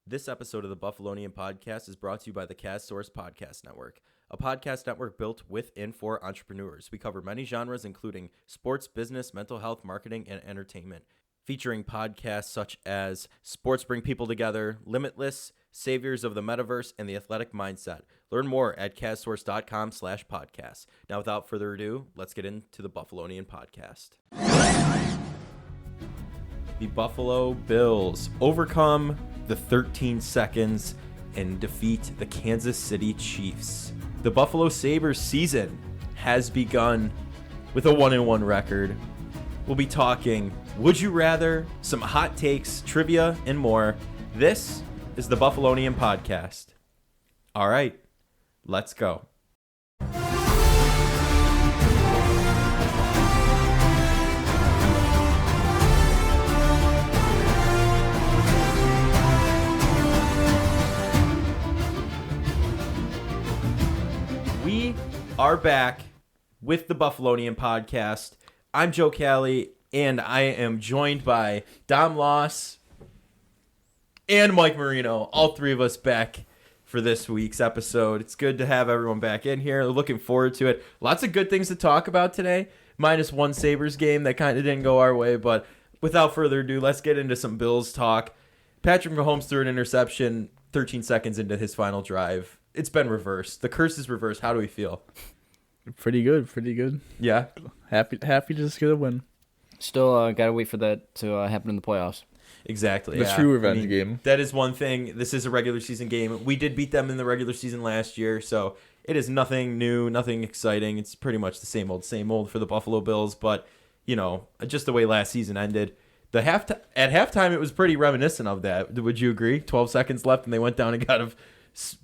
This episode of the Buffalonian Podcast is brought to you by the CastSource Podcast Network, a podcast network built with and for entrepreneurs. We cover many genres, including sports, business, mental health, marketing, and entertainment, featuring podcasts such as Sports Bring People Together, Limitless, Saviors of the Metaverse, and The Athletic Mindset. Learn more at castsource.com/podcast. Now, without further ado, let's get into the Buffalonian Podcast. The Buffalo Bills overcome the 13 seconds and defeat the Kansas City Chiefs. The Buffalo Sabres season has begun with a 1-1 record. We'll be talking Would You Rather, some hot takes, trivia, and more. This is the Buffalonian Podcast. All right, let's go. We are back with the Buffalonian Podcast. I'm Joe Cali, and I am joined by Dom Loss and Mike Marino, all three of us back for this week's episode. It's good to have everyone back in here. Looking forward to it. Lots of good things to talk about today, minus one Sabres game that kind of didn't go our way, but without further ado, let's get into some Bills talk. Patrick Mahomes threw an interception 13 seconds into his final drive. It's been reversed. The curse is reversed. How do we feel? Pretty good. Yeah? Happy to just get a win. Still gotta wait for that to happen in the playoffs. Exactly. The true revenge game. That is one thing. This is a regular season game. We did beat them in the regular season last year, so it is nothing new, nothing exciting. It's pretty much the same old for the Buffalo Bills, but, you know, just the way last season ended. At halftime, it was pretty reminiscent of that. Would you agree? 12 seconds left, and they went down and got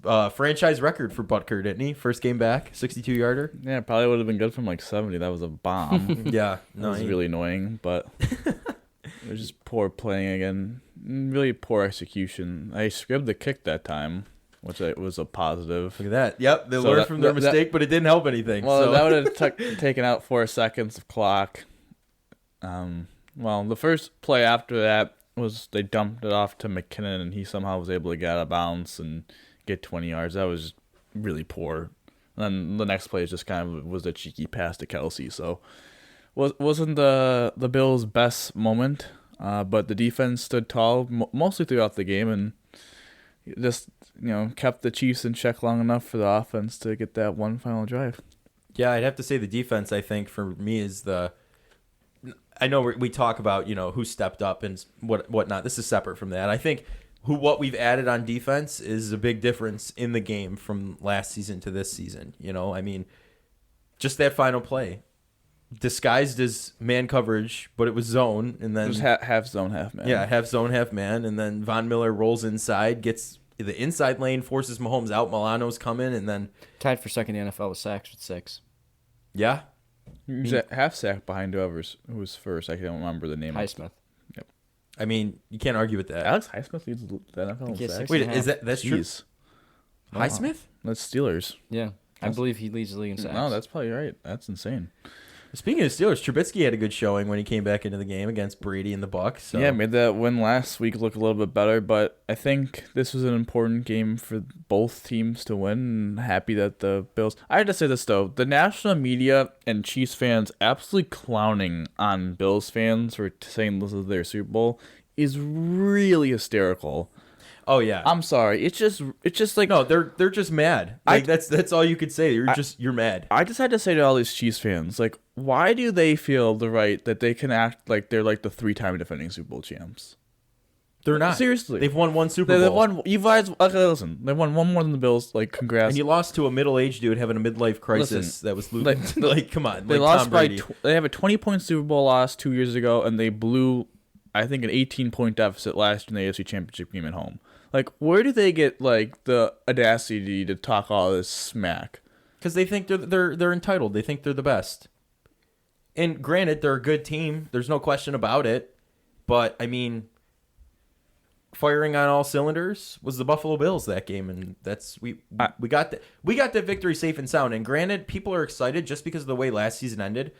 a franchise record for Butker, didn't he? First game back, 62-yarder. Yeah, probably would have been good from like 70. That was a bomb. Yeah. That was really annoying, but it was just poor playing again. Really poor execution. I scribbed the kick that time, which was a positive. Look at that. Yep, they learned from their mistake, but it didn't help anything. Well, that would have taken out 4 seconds of clock. Well, the first play after that was they dumped it off to McKinnon, and he somehow was able to get out of bounds and get 20 yards. That was really poor. And then the next play is just kind of was a cheeky pass to Kelsey. So wasn't the Bills' best moment, but the defense stood tall mostly throughout the game and just kept the Chiefs in check long enough for the offense to get that one final drive. Yeah, I'd have to say the defense, I think, for me is I know we talk about who stepped up and whatnot. This is separate from that. I think what we've added on defense is a big difference in the game from last season to this season. I mean, just that final play, disguised as man coverage, but it was zone, and then it was half zone, half man. Yeah, half zone, half man, and then Von Miller rolls inside, gets the inside lane, forces Mahomes out. Milano's coming, and then Tied for second in the NFL with sacks with 6. Yeah. He was a half sack behind who was first. I don't remember the name. Highsmith. Yep. I mean, you can't argue with that. Alex Highsmith leads the NFL in sacks. Wait, is that's true? Highsmith? That's Steelers. Yeah, I believe he leads the league in sacks. No, that's probably right. That's insane. Speaking of Steelers, Trubisky had a good showing when he came back into the game against Brady and the Bucs. So. Yeah, made that win last week look a little bit better, but I think this was an important game for both teams to win. And happy that the Bills... I had to say this, though. The national media and Chiefs fans absolutely clowning on Bills fans for saying this is their Super Bowl is really hysterical. Oh yeah, I'm sorry. It's just like no, they're just mad. Like that's all you could say. You're mad. I just had to say to all these Chiefs fans, like, why do they feel the right that they can act like they're like the 3-time defending Super Bowl champs? They're not. Seriously, they've won one Super Bowl. They've won. You guys, okay, listen. They won one more than the Bills. Like, congrats. And you lost to a middle-aged dude having a midlife crisis that was losing. Like, come on. They like lost by. They have a 20-point Super Bowl loss 2 years ago, and they blew, I think, an 18-point deficit last year in the AFC Championship game at home. Like, where do they get like the audacity to talk all this smack? Because they think they're entitled. They think they're the best. And granted, they're a good team. There's no question about it. But I mean, firing on all cylinders was the Buffalo Bills that game, and that's we got that victory safe and sound. And granted, people are excited just because of the way last season ended.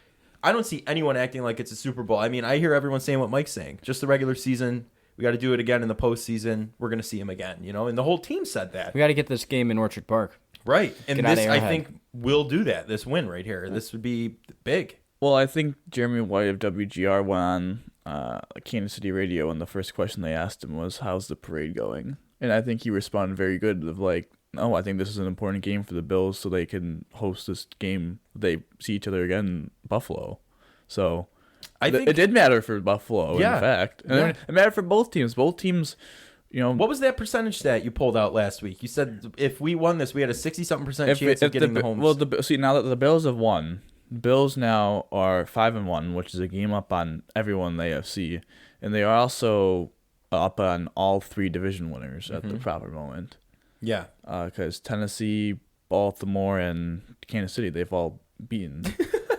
I don't see anyone acting like it's a Super Bowl. I mean, I hear everyone saying what Mike's saying. Just the regular season. We got to do it again in the postseason. We're going to see him again, and the whole team said that. We got to get this game in Orchard Park. Right. And Get out of this, I Arrowhead. think, will do that. This win right here. This would be big. Well, I think Jeremy White of WGR went on Kansas City radio, and the first question they asked him was, how's the parade going? And I think he responded very good of like, oh, I think this is an important game for the Bills so they can host this game. They see each other again in Buffalo. So I think it did matter for Buffalo, Yeah. in fact. And Yeah. it mattered for both teams. Both teams, What was that percentage stat you pulled out last week? You said if we won this, we had a 60-something% chance of getting the home. Well, see, now that the Bills have won, Bills now are 5-1, which is a game up on everyone in the AFC, and they are also up on all three division winners at the proper moment. Yeah. Because Tennessee, Baltimore, and Kansas City, they've all beaten.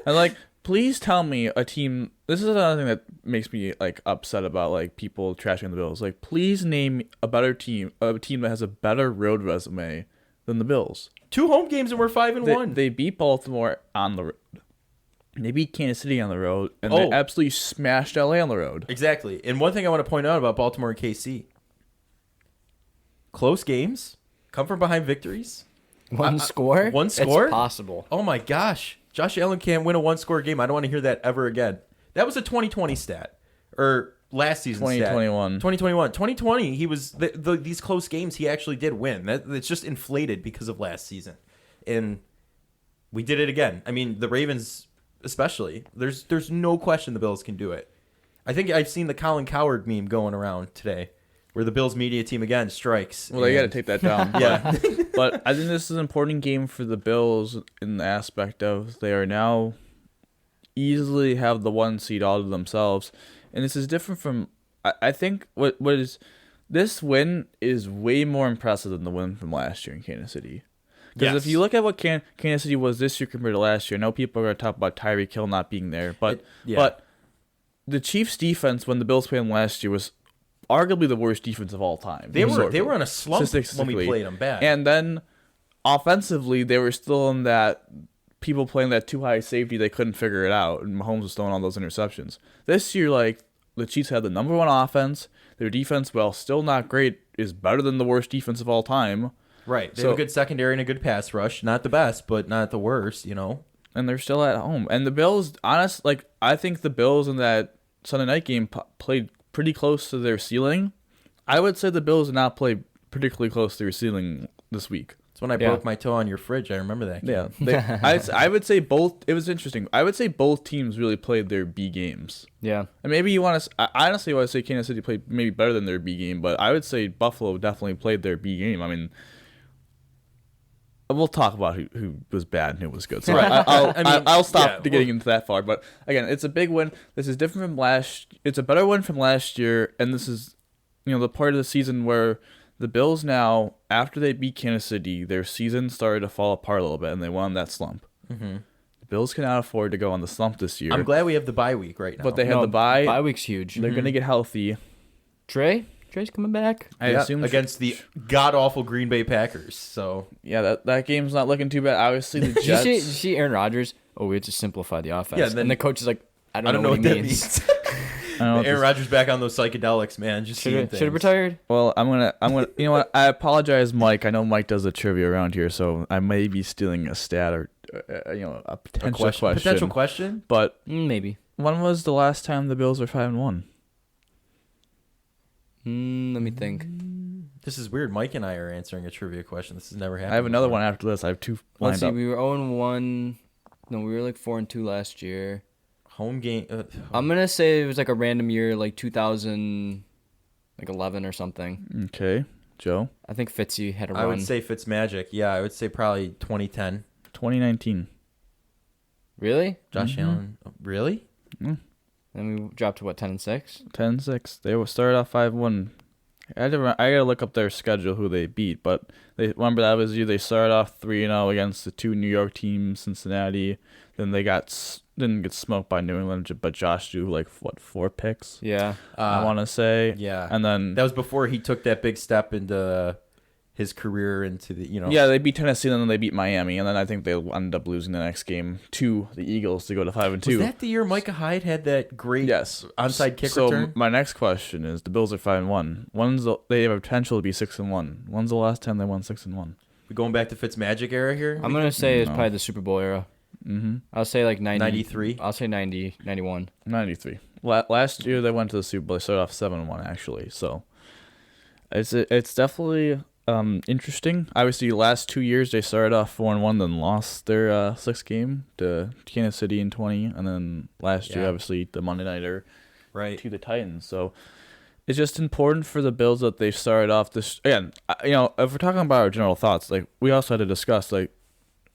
And like, please tell me a team. This is another thing that makes me like upset about like people trashing the Bills. Like, please name a better team, a team that has a better road resume than the Bills. 2 home games and we're 5-1. They beat Baltimore on the road. They beat Kansas City on the road, and they absolutely smashed LA on the road. Exactly. And one thing I want to point out about Baltimore and KC. Close games. Come from behind victories. One score? One score? It's possible. Oh my gosh. Josh Allen can't win a 1-score game. I don't want to hear that ever again. That was a 2020 stat. Or last season 2021. 2021. 2020, he was these close games he actually did win. It's just inflated because of last season. And we did it again. I mean, the Ravens especially. There's no question the Bills can do it. I think I've seen the Colin Cowherd meme going around today where the Bills media team again strikes. Well, they got to take that down. Yeah. But I think this is an important game for the Bills in the aspect of they are now easily have the 1 seed all to themselves. And this is different from, I think what is, this win is way more impressive than the win from last year in Kansas City. Because if you look at what Kansas City was this year compared to last year, I know people are going to talk about Tyreek Hill not being there, but the Chiefs' defense when the Bills played them last year was arguably the worst defense of all time. They were on a slump when we played them bad. And then offensively, they were still in that people playing that too high safety, they couldn't figure it out, and Mahomes was throwing all those interceptions. This year, like, the Chiefs had the number 1 offense. Their defense, while still not great, is better than the worst defense of all time. Right. They have a good secondary and a good pass rush. Not the best, but not the worst, And they're still at home. And the Bills, I think the Bills in that Sunday night game played pretty close to their ceiling. I would say the Bills did not play particularly close to their ceiling this week. It's when I broke my toe on your fridge. I remember that game. Yeah. I would say both. It was interesting. I would say both teams really played their B games. Yeah. And maybe you want to. I honestly want to say Kansas City played maybe better than their B game, but I would say Buffalo definitely played their B game. I mean, we'll talk about who was bad and who was good. So I'll stop getting into that far. But again, it's a big win. This is different from It's a better win from last year, and this is, the part of the season where the Bills now, after they beat Kansas City, their season started to fall apart a little bit, and they went on that slump. Mm-hmm. The Bills cannot afford to go on the slump this year. I'm glad we have the bye week right now. But they have the bye. Bye week's huge. They're going to get healthy. Trey's coming back. I assume against the god-awful Green Bay Packers. So yeah, that game's not looking too bad. Obviously, the Jets. Did you see Aaron Rodgers? Oh, we have to simplify the offense. Yeah, then, and the coach is like, I don't know what that he means. Aaron Rodgers back on those psychedelics, man. Just should have retired. Well, I'm gonna. You know what? I apologize, Mike. I know Mike does the trivia around here, so I may be stealing a stat or a potential question. Potential question, but maybe. When was the last time the Bills were 5-1? Let me think. This is weird. Mike and I are answering a trivia question. This has never happened. I have another before. one after this. I have 2 Let's lined see. up. We were 0-1. No, we were like 4-2 last year. Home game. I'm gonna say it was like a random year, like 2011 or something. Okay, Joe. I think Fitzy had a run. I would say Fitzmagic. Yeah, I would say probably 2010. 2019. Really? Josh Allen. Really? Mm. Then we dropped to what, 10-6? 10-6. They will start off 5-1. I gotta look up their schedule, who they beat, but they remember that was the year they started off 3-0 against the 2 New York teams, Cincinnati. Then they didn't get smoked by New England, but Josh threw 4 picks. Yeah, I want to say. Yeah, and then that was before he took that big step into his career into the Yeah, they beat Tennessee and then they beat Miami, and then I think they'll end up losing the next game to the Eagles to go to 5-2. Was that the year Micah Hyde had that great onside kick so return? My next question is: the Bills are 5-1. They have a potential to be 6-1. When's the last time they won 6-1? We going back to Fitzmagic era here? I'm gonna say it's probably the Super Bowl era. Mm-hmm. I'll say like 93. I'll say 90, 91. 93. Last year they went to the Super Bowl. They started off 7-1 actually. So it's definitely interesting. Obviously, last 2 years they started off 4-1, then lost their sixth game to Kansas City in 20, and then last year obviously the Monday nighter to the Titans. So it's just important for the Bills that they started off this again. If we're talking about our general thoughts, like we also had to discuss like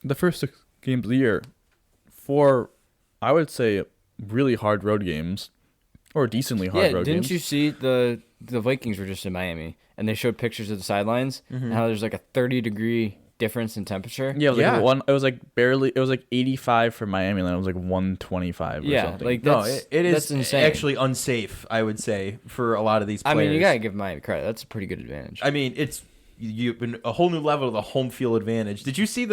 the first 6 games of the year, 4, I would say, really hard road games, or decently hard road games. Didn't you see the Vikings were just in Miami, and they showed pictures of the sidelines, and how there's like a 30-degree difference in temperature? Yeah, it was like 85 for Miami, and then it was like 125 or something. Like it is insane. actually unsafe, I would say, for a lot of these players. I mean, you gotta give Miami credit. That's a pretty good advantage. I mean, it's a whole new level of the home field advantage. Did you see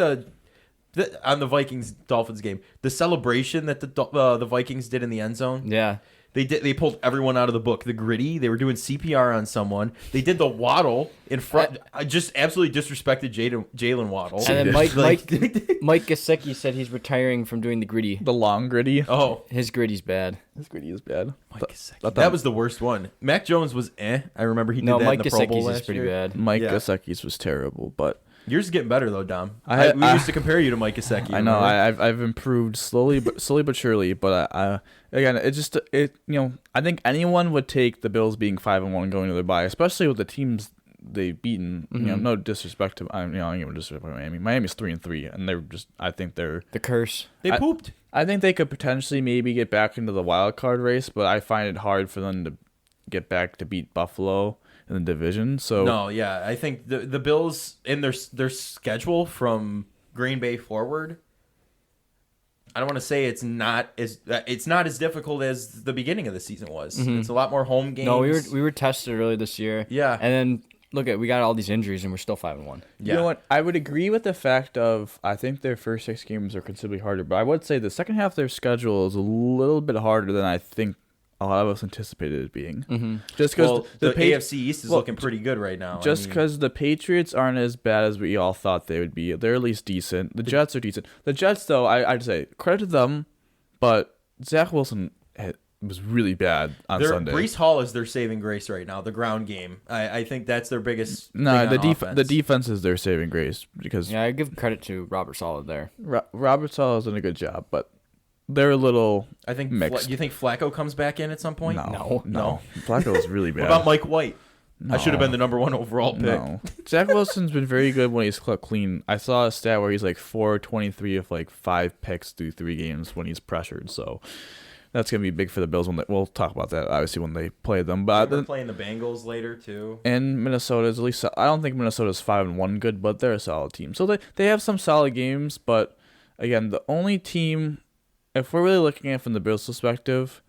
on the Vikings-Dolphins game, the celebration that the Vikings did in the end zone? Yeah. They pulled everyone out of the book. The gritty, they were doing CPR on someone. They did the waddle in front. I just absolutely disrespected Jalen Waddle. And then Mike Gesicki said he's retiring from doing the gritty. The long gritty. Oh, his gritty's bad. His gritty is bad. Mike Gesicki. That was the worst one. Mac Jones was I remember he did that Mike in the Pro Bowl Gesicki's last is pretty year. bad. Mike Gesicki's was terrible, but yours is getting better though, Dom. We used to compare you to Mike Gesicki. I know. I've improved slowly but surely. But again, I think anyone would take the Bills being 5-1 going to their bye, especially with the teams they've beaten. Mm-hmm. No disrespect to I don't give disrespect to Miami. Miami's 3-3, and they're just. I think they're the curse. They pooped. I think they could potentially maybe get back into the wild card race, but I find it hard for them to get back to beat Buffalo in the division. So I think the Bills in their schedule from Green Bay forward, I don't want to say it's not as difficult as the beginning of the season was. Mm-hmm. It's a lot more home games. No, we were tested early this year. Yeah, and then we got all these injuries and we're still 5-1. Yeah. You know what? I would agree with the fact of I think their first 6 games are considerably harder, but I would say the second half of their schedule is a little bit harder than I think a lot of us anticipated it being. Mm-hmm. Just because the AFC East is looking pretty good right now. Just because the Patriots aren't as bad as we all thought they would be. They're at least decent. The Jets are decent. The Jets, though, I'd say credit to them, but Zach Wilson was really bad on Sunday. Breece Hall is their saving grace right now, the ground game. I think that's their biggest thing the defense is their saving grace. Because I give credit to Robert Saleh there. Robert Saleh has done a good job, but they're a little mixed. You think Flacco comes back in at some point? No. Flacco is really bad. What about Mike White? No. I should have been the number 1 overall pick. No. Zach Wilson's been very good when he's clean. I saw a stat where he's like 4-23 of like 5 picks through 3 games when he's pressured. So that's gonna be big for the Bills we'll talk about that obviously when they play them. But they're playing the Bengals later too. And Minnesota's at least I don't think Minnesota's 5-1 good, but they're a solid team. So they have some solid games, but again, the only team, if we're really looking at it from the Bills' perspective,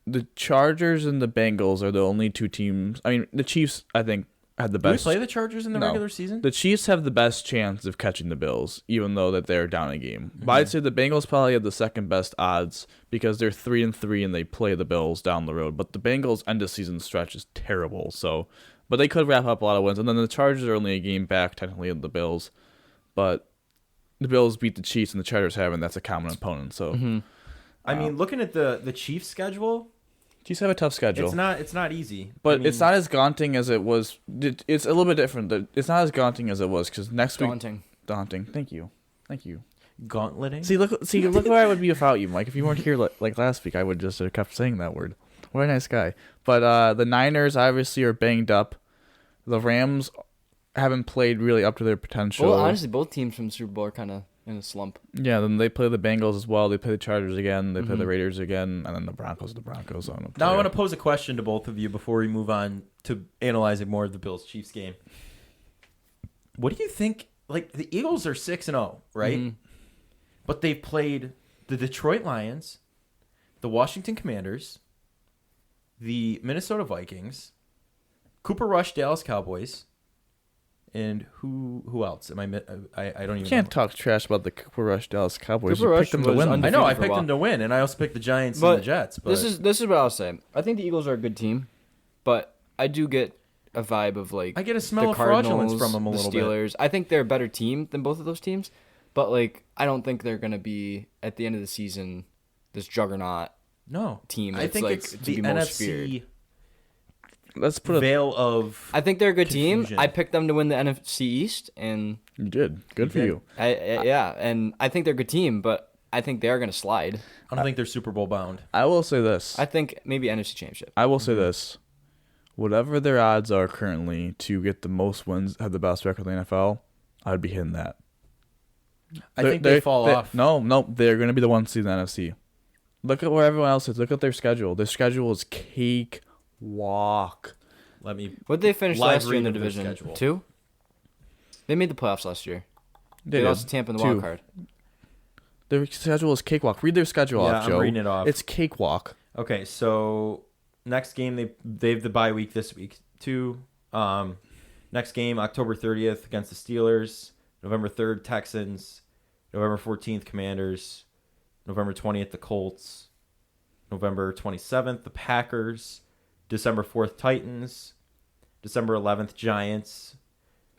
the Chargers and the Bengals are the only 2 teams. I mean, the Chiefs, I think, had the best. Do we play the Chargers in the regular season? The Chiefs have the best chance of catching the Bills, even though that they're down a game. Mm-hmm. But I'd say the Bengals probably have the second best odds because they're 3-3 and they play the Bills down the road. But the Bengals' end of season stretch is terrible. But they could wrap up a lot of wins. And then the Chargers are only a game back technically of the Bills, but the Bills beat the Chiefs and the Chargers haven't. That's a common opponent. So, I mean, looking at the Chiefs' schedule, Chiefs have a tough schedule. It's not easy, but it's not as daunting as it was. It's a little bit different. It's not as daunting as it was because next week. Daunting. Thank you. Gauntleting. See, look where I would be without you, Mike. If you weren't here like last week, I would just have kept saying that word. What a nice guy. But the Niners obviously are banged up. The Rams haven't played really up to their potential. Well, honestly, both teams from the Super Bowl are kind of in a slump. Yeah, then they play the Bengals as well. They play the Chargers again. They play the Raiders again, and then the Broncos. Now I want to pose a question to both of you before we move on to analyzing more of the Bills-Chiefs game. What do you think? Like, the Eagles are 6-0, right? Mm-hmm. But they've played the Detroit Lions, the Washington Commanders, the Minnesota Vikings, Cooper Rush Dallas Cowboys, and who else? I don't even. You can't know. talk trash about the Cooper Rush Dallas Cowboys. Cooper You Rush picked them to was win. I know I for a picked while. them to win, and I also picked the Giants But and the Jets. But this is what I'll say. I think the Eagles are a good team, but I do get a vibe of like I get a smell the of fraudulence Cardinals, from them a little the Steelers. I think they're a better team than both of those teams, but like I don't think they're gonna be at the end of the season this juggernaut no team. I That's, think like, it's to the be most feared. NFC Let's put a. veil of. I think they're a good team. Confusion. I picked them to win the NFC East, and You did. Good for did. you. yeah, and I think they're a good team, but I think they are gonna slide. I don't think they're Super Bowl bound. I will say this. I think maybe NFC Championship. I will say this. Whatever their odds are currently to get the most wins, have the best record in the NFL, I'd be hitting that. I think they fall off. No, they're going to be the one seed in the NFC. Look at where everyone else is. Look at their schedule. Their schedule is cake walk. Let me. What did they finish Live last year in the read of their division? schedule. 2? They made the playoffs last year. They did. lost to Tampa in the 2. wild card. Their schedule is cakewalk. Read their schedule Yeah, off, I'm Joe. reading it off. It's cakewalk. Okay, so next game they have the bye week this week too. Next game October 30th against the Steelers. November 3rd Texans. November 14th Commanders. November 20th the Colts. November 27th the Packers. December 4th Titans. December 11th Giants.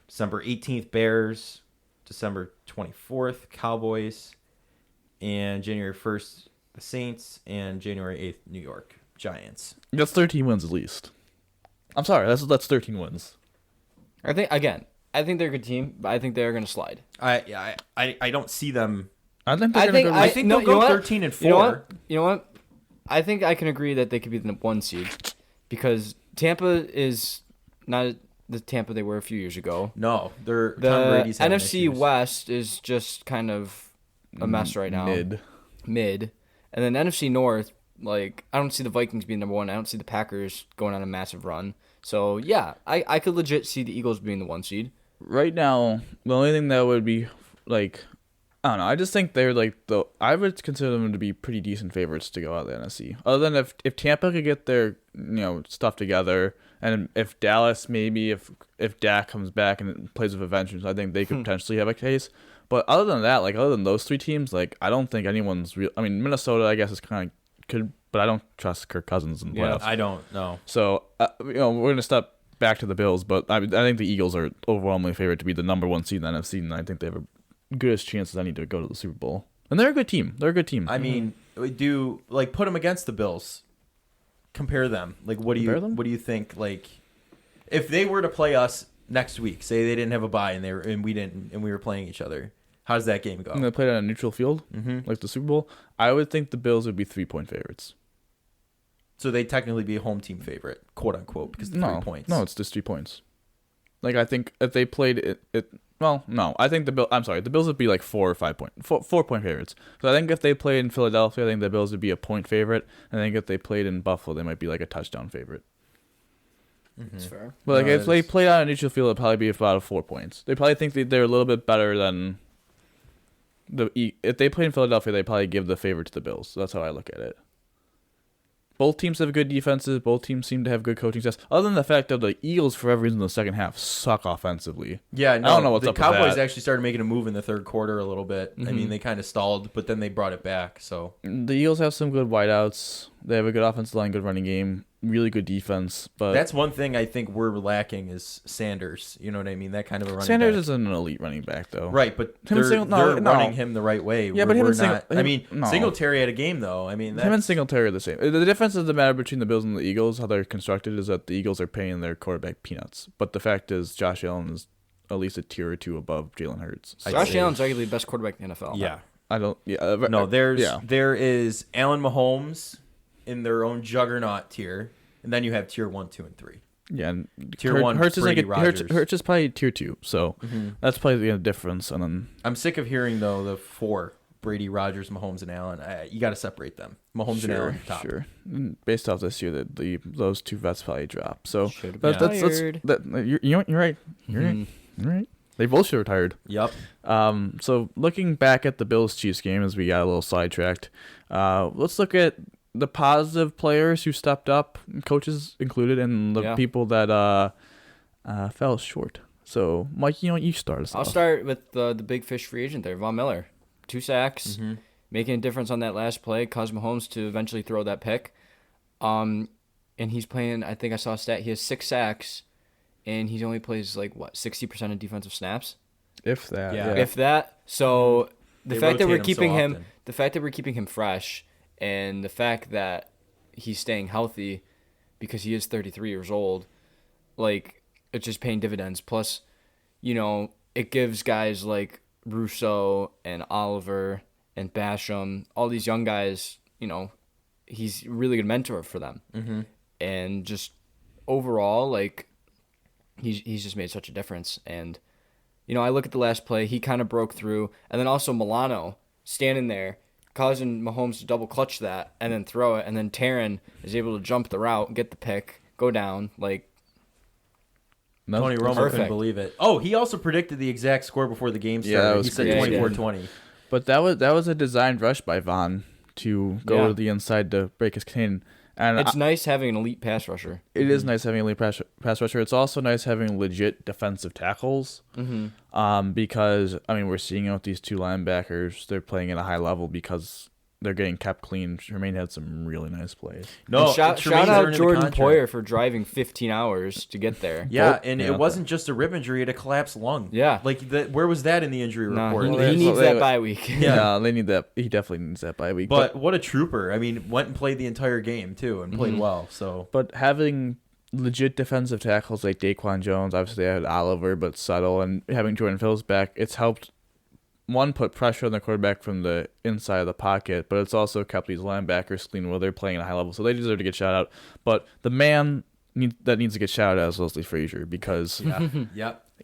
December 18th Bears. December 24th Cowboys. And January 1st the Saints. And January 8th New York Giants. That's 13 wins at least. I'm sorry. That's 13 wins. I think they're a good team, but I think they're going to slide. I don't see them. I think they're going to go. I think they'll go 13 and 4. You know what? I think I can agree that they could be the 1 seed because Tampa is not the Tampa they were a few years ago. No, they're Tom The Brady's having NFC issues. West is just kind of a mess right now. Mid. And then NFC North, like, I don't see the Vikings being number 1. I don't see the Packers going on a massive run. So, yeah, I could legit see the Eagles being the 1 seed. Right now, the only thing that would be like, I don't know. I just think they're like I would consider them to be pretty decent favorites to go out of the NFC. Other than if Tampa could get their stuff together, and if Dallas maybe if Dak comes back and plays with a vengeance, I think they could potentially have a case. But other than that, like other than those 3 teams, like I don't think anyone's real. I mean, Minnesota, I guess is kind of could, but I don't trust Kirk Cousins in the playoffs. I don't know. So we're gonna step back to the Bills, but I think the Eagles are overwhelmingly favored to be the number 1 seed in the NFC, and I think they have a goodest chance as any to go to the Super Bowl. And they're a good team. I mean, we do like put them against the Bills. Compare them. Like, what do you think? Like, if they were to play us next week, say they didn't have a bye and we didn't, and we were playing each other, how does that game go? And they played on a neutral field, like the Super Bowl. I would think the Bills would be 3-point favorites. So they technically be a home team favorite, quote unquote, because of 3 points. No, it's just 3 points. Like I think if they played it. Well, no, I think the Bills would be like 4 or 5 point, 4-point favorites. So I think if they played in Philadelphia, I think the Bills would be a point favorite. And I think if they played in Buffalo, they might be like a touchdown favorite. That's fair. But like if they played on a neutral field, it'd probably be about 4 points. They probably think they're a little bit better than if they played in Philadelphia, they probably give the favor to the Bills. So that's how I look at it. Both teams have good defenses. Both teams seem to have good coaching staffs. Other than the fact that the Eagles, for every reason, in the second half suck offensively. Yeah, no, I don't know what's the up with Cowboys that. actually started making a move in the third quarter a little bit. I mean, they kind of stalled, but then they brought it back. So The Eagles have some good wideouts. They have a good offensive line, good running game, really good defense. But that's one thing I think we're lacking is Sanders. You know what I mean? That kind of a running Sanders back. isn't an elite running back, though. Right, but Him and they're running him the right way. Yeah, but him we're and not. Singletary- I mean, no. Singletary had a game though. I mean, Him and Singletary are the same. The difference is the matter between the Bills and the Eagles, how they're constructed, is that the Eagles are paying their quarterback peanuts. But the fact is, Josh Allen is at least a tier or 2 above Jalen Hurts. So Josh Allen's arguably the best quarterback in the NFL. Yeah. I don't. No, there is Allen Mahomes in their own juggernaut tier, and then you have tier 1, 2, and 3. Yeah, and Tier 1 Hurts is Brady like Hurts Rodgers. is probably tier 2, so that's probably the difference. And then I'm sick of hearing though the 4 Brady, Rodgers, Mahomes, and Allen. You got to separate them. Mahomes and Allen top. Sure. And based off this year, those 2 vets probably drop. So Should've that's retired. you're right. You're right. You're right. They both should have retired. Yep. So looking back at the Bills-Chiefs game, as we got a little sidetracked, let's look at the positive players who stepped up, coaches included, and the people that fell short. So, Mike, you start us I'll off. start with the big fish free agent there, Von Miller. 2 sacks, making a difference on that last play, caused Mahomes to eventually throw that pick. And he's playing, I think I saw a stat, he has 6 sacks, and he only plays, 60% of defensive snaps? If that. Yeah. If that. So the They fact that we're rotate him so keeping him, often. the fact that we're keeping him fresh, and the fact that he's staying healthy because he is 33 years old, it's just paying dividends. Plus, it gives guys like Russo and Oliver and Basham, all these young guys, he's a really good mentor for them. Mm-hmm. And just overall, he's just made such a difference. And, I look at the last play, he kind of broke through. And then also Milano standing there, causing Mahomes to double clutch that and then throw it. And then Taryn is able to jump the route, get the pick, go down. Tony Romo perfect. couldn't believe it. Oh, he also predicted the exact score before the game started. Yeah, that was he said crazy. 24-20. But that was a designed rush by Von to go to the inside to break his contain. And It's nice having an elite pass rusher. It is nice having a elite pass rusher. It's also nice having legit defensive tackles. Because we're seeing out these 2 linebackers. They're playing at a high level because they're getting kept clean. Tremaine had some really nice plays. No, And shout Tremaine's out earning a Jordan contract. Poyer for driving 15 hours to get there. Yeah, it wasn't just a rib injury; it had a collapsed lung. Yeah. Where was that in the injury Nah, report? he needs that bye week. Yeah, they need that. He definitely needs that bye week. But what a trooper! Went and played the entire game too, and played well. So, But having legit defensive tackles like Daquan Jones, obviously they had Oliver, but Settle, and having Jordan Phillips back, it's helped. One, put pressure on the quarterback from the inside of the pocket, but it's also kept these linebackers clean while they're playing at a high level. So they deserve to get shout out. But the man that needs to get shout out is Leslie Frazier because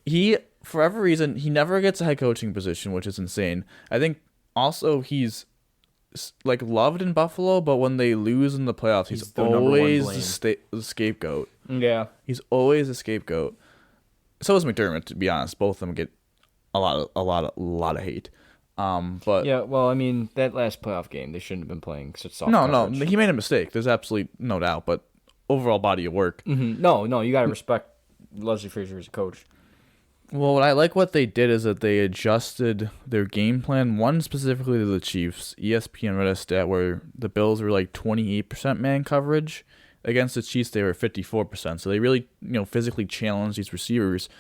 he, for whatever reason, he never gets a head coaching position, which is insane. I think also he's loved in Buffalo, but when they lose in the playoffs, he's the number one always blame. the scapegoat. Yeah. He's always a scapegoat. So is McDermott, to be honest. Both of them get a lot of hate. But Yeah, well, that last playoff game, they shouldn't have been playing such soft no, coverage. he made a mistake. There's absolutely no doubt. But overall body of work. No, you got to respect Leslie Frazier as a coach. Well, what they did is that they adjusted their game plan. One specifically to the Chiefs. ESPN read a stat where the Bills were 28% man coverage. Against the Chiefs, they were 54%. So they really, physically challenged these receivers.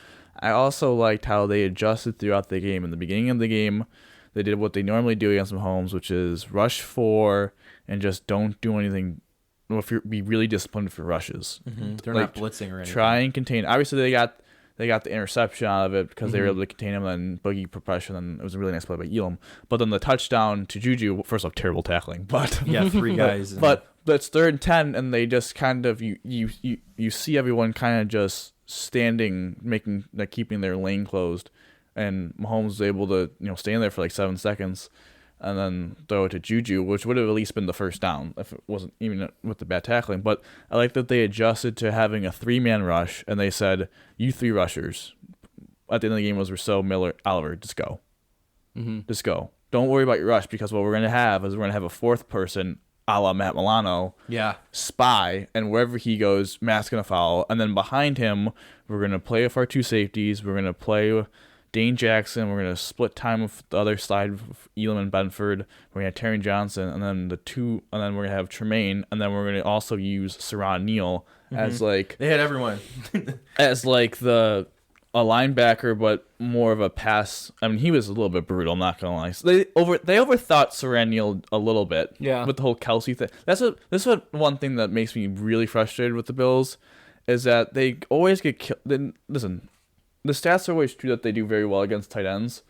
I also liked how they adjusted throughout the game. In the beginning of the game, they did what they normally do against Mahomes, which is rush 4 and just don't do anything. Well, if you're be really disciplined for rushes, they're not blitzing or anything. Try and contain. Obviously, they got the interception out of it because they were able to contain him and boogie progression, and it was a really nice play by Elam. But then the touchdown to Juju, first off, terrible tackling, but 3 guys. But it's 3rd and 10, and they just kind of you see everyone kind of just standing, keeping their lane closed, and Mahomes was able to stay in there for 7 seconds, and then throw it to Juju, which would have at least been the first down if it wasn't even with the bad tackling. But I like that they adjusted to having a 3-man rush, and they said, "You 3 rushers." At the end of the game was Rousseau, Miller, Oliver. Just go, just go. Don't worry about your rush because what we're gonna have is we're gonna have a 4th person, a la Matt Milano, spy, and wherever he goes, Matt's gonna follow. And then behind him, we're gonna play with our 2 safeties. We're gonna play Dane Jackson. We're gonna split time with the other side, of Elam and Benford. We're gonna have Terry Johnson, and then and then we're gonna have Tremaine, and then we're gonna also use Saran Neal as they had everyone as a linebacker, but more of a pass. He was a little bit brutal. I'm not gonna lie. So they overthought Saran Neal a little bit. Yeah. With the whole Kelsey thing. This is one thing that makes me really frustrated with the Bills, is that they always get killed. Listen, the stats are always true that they do very well against tight ends,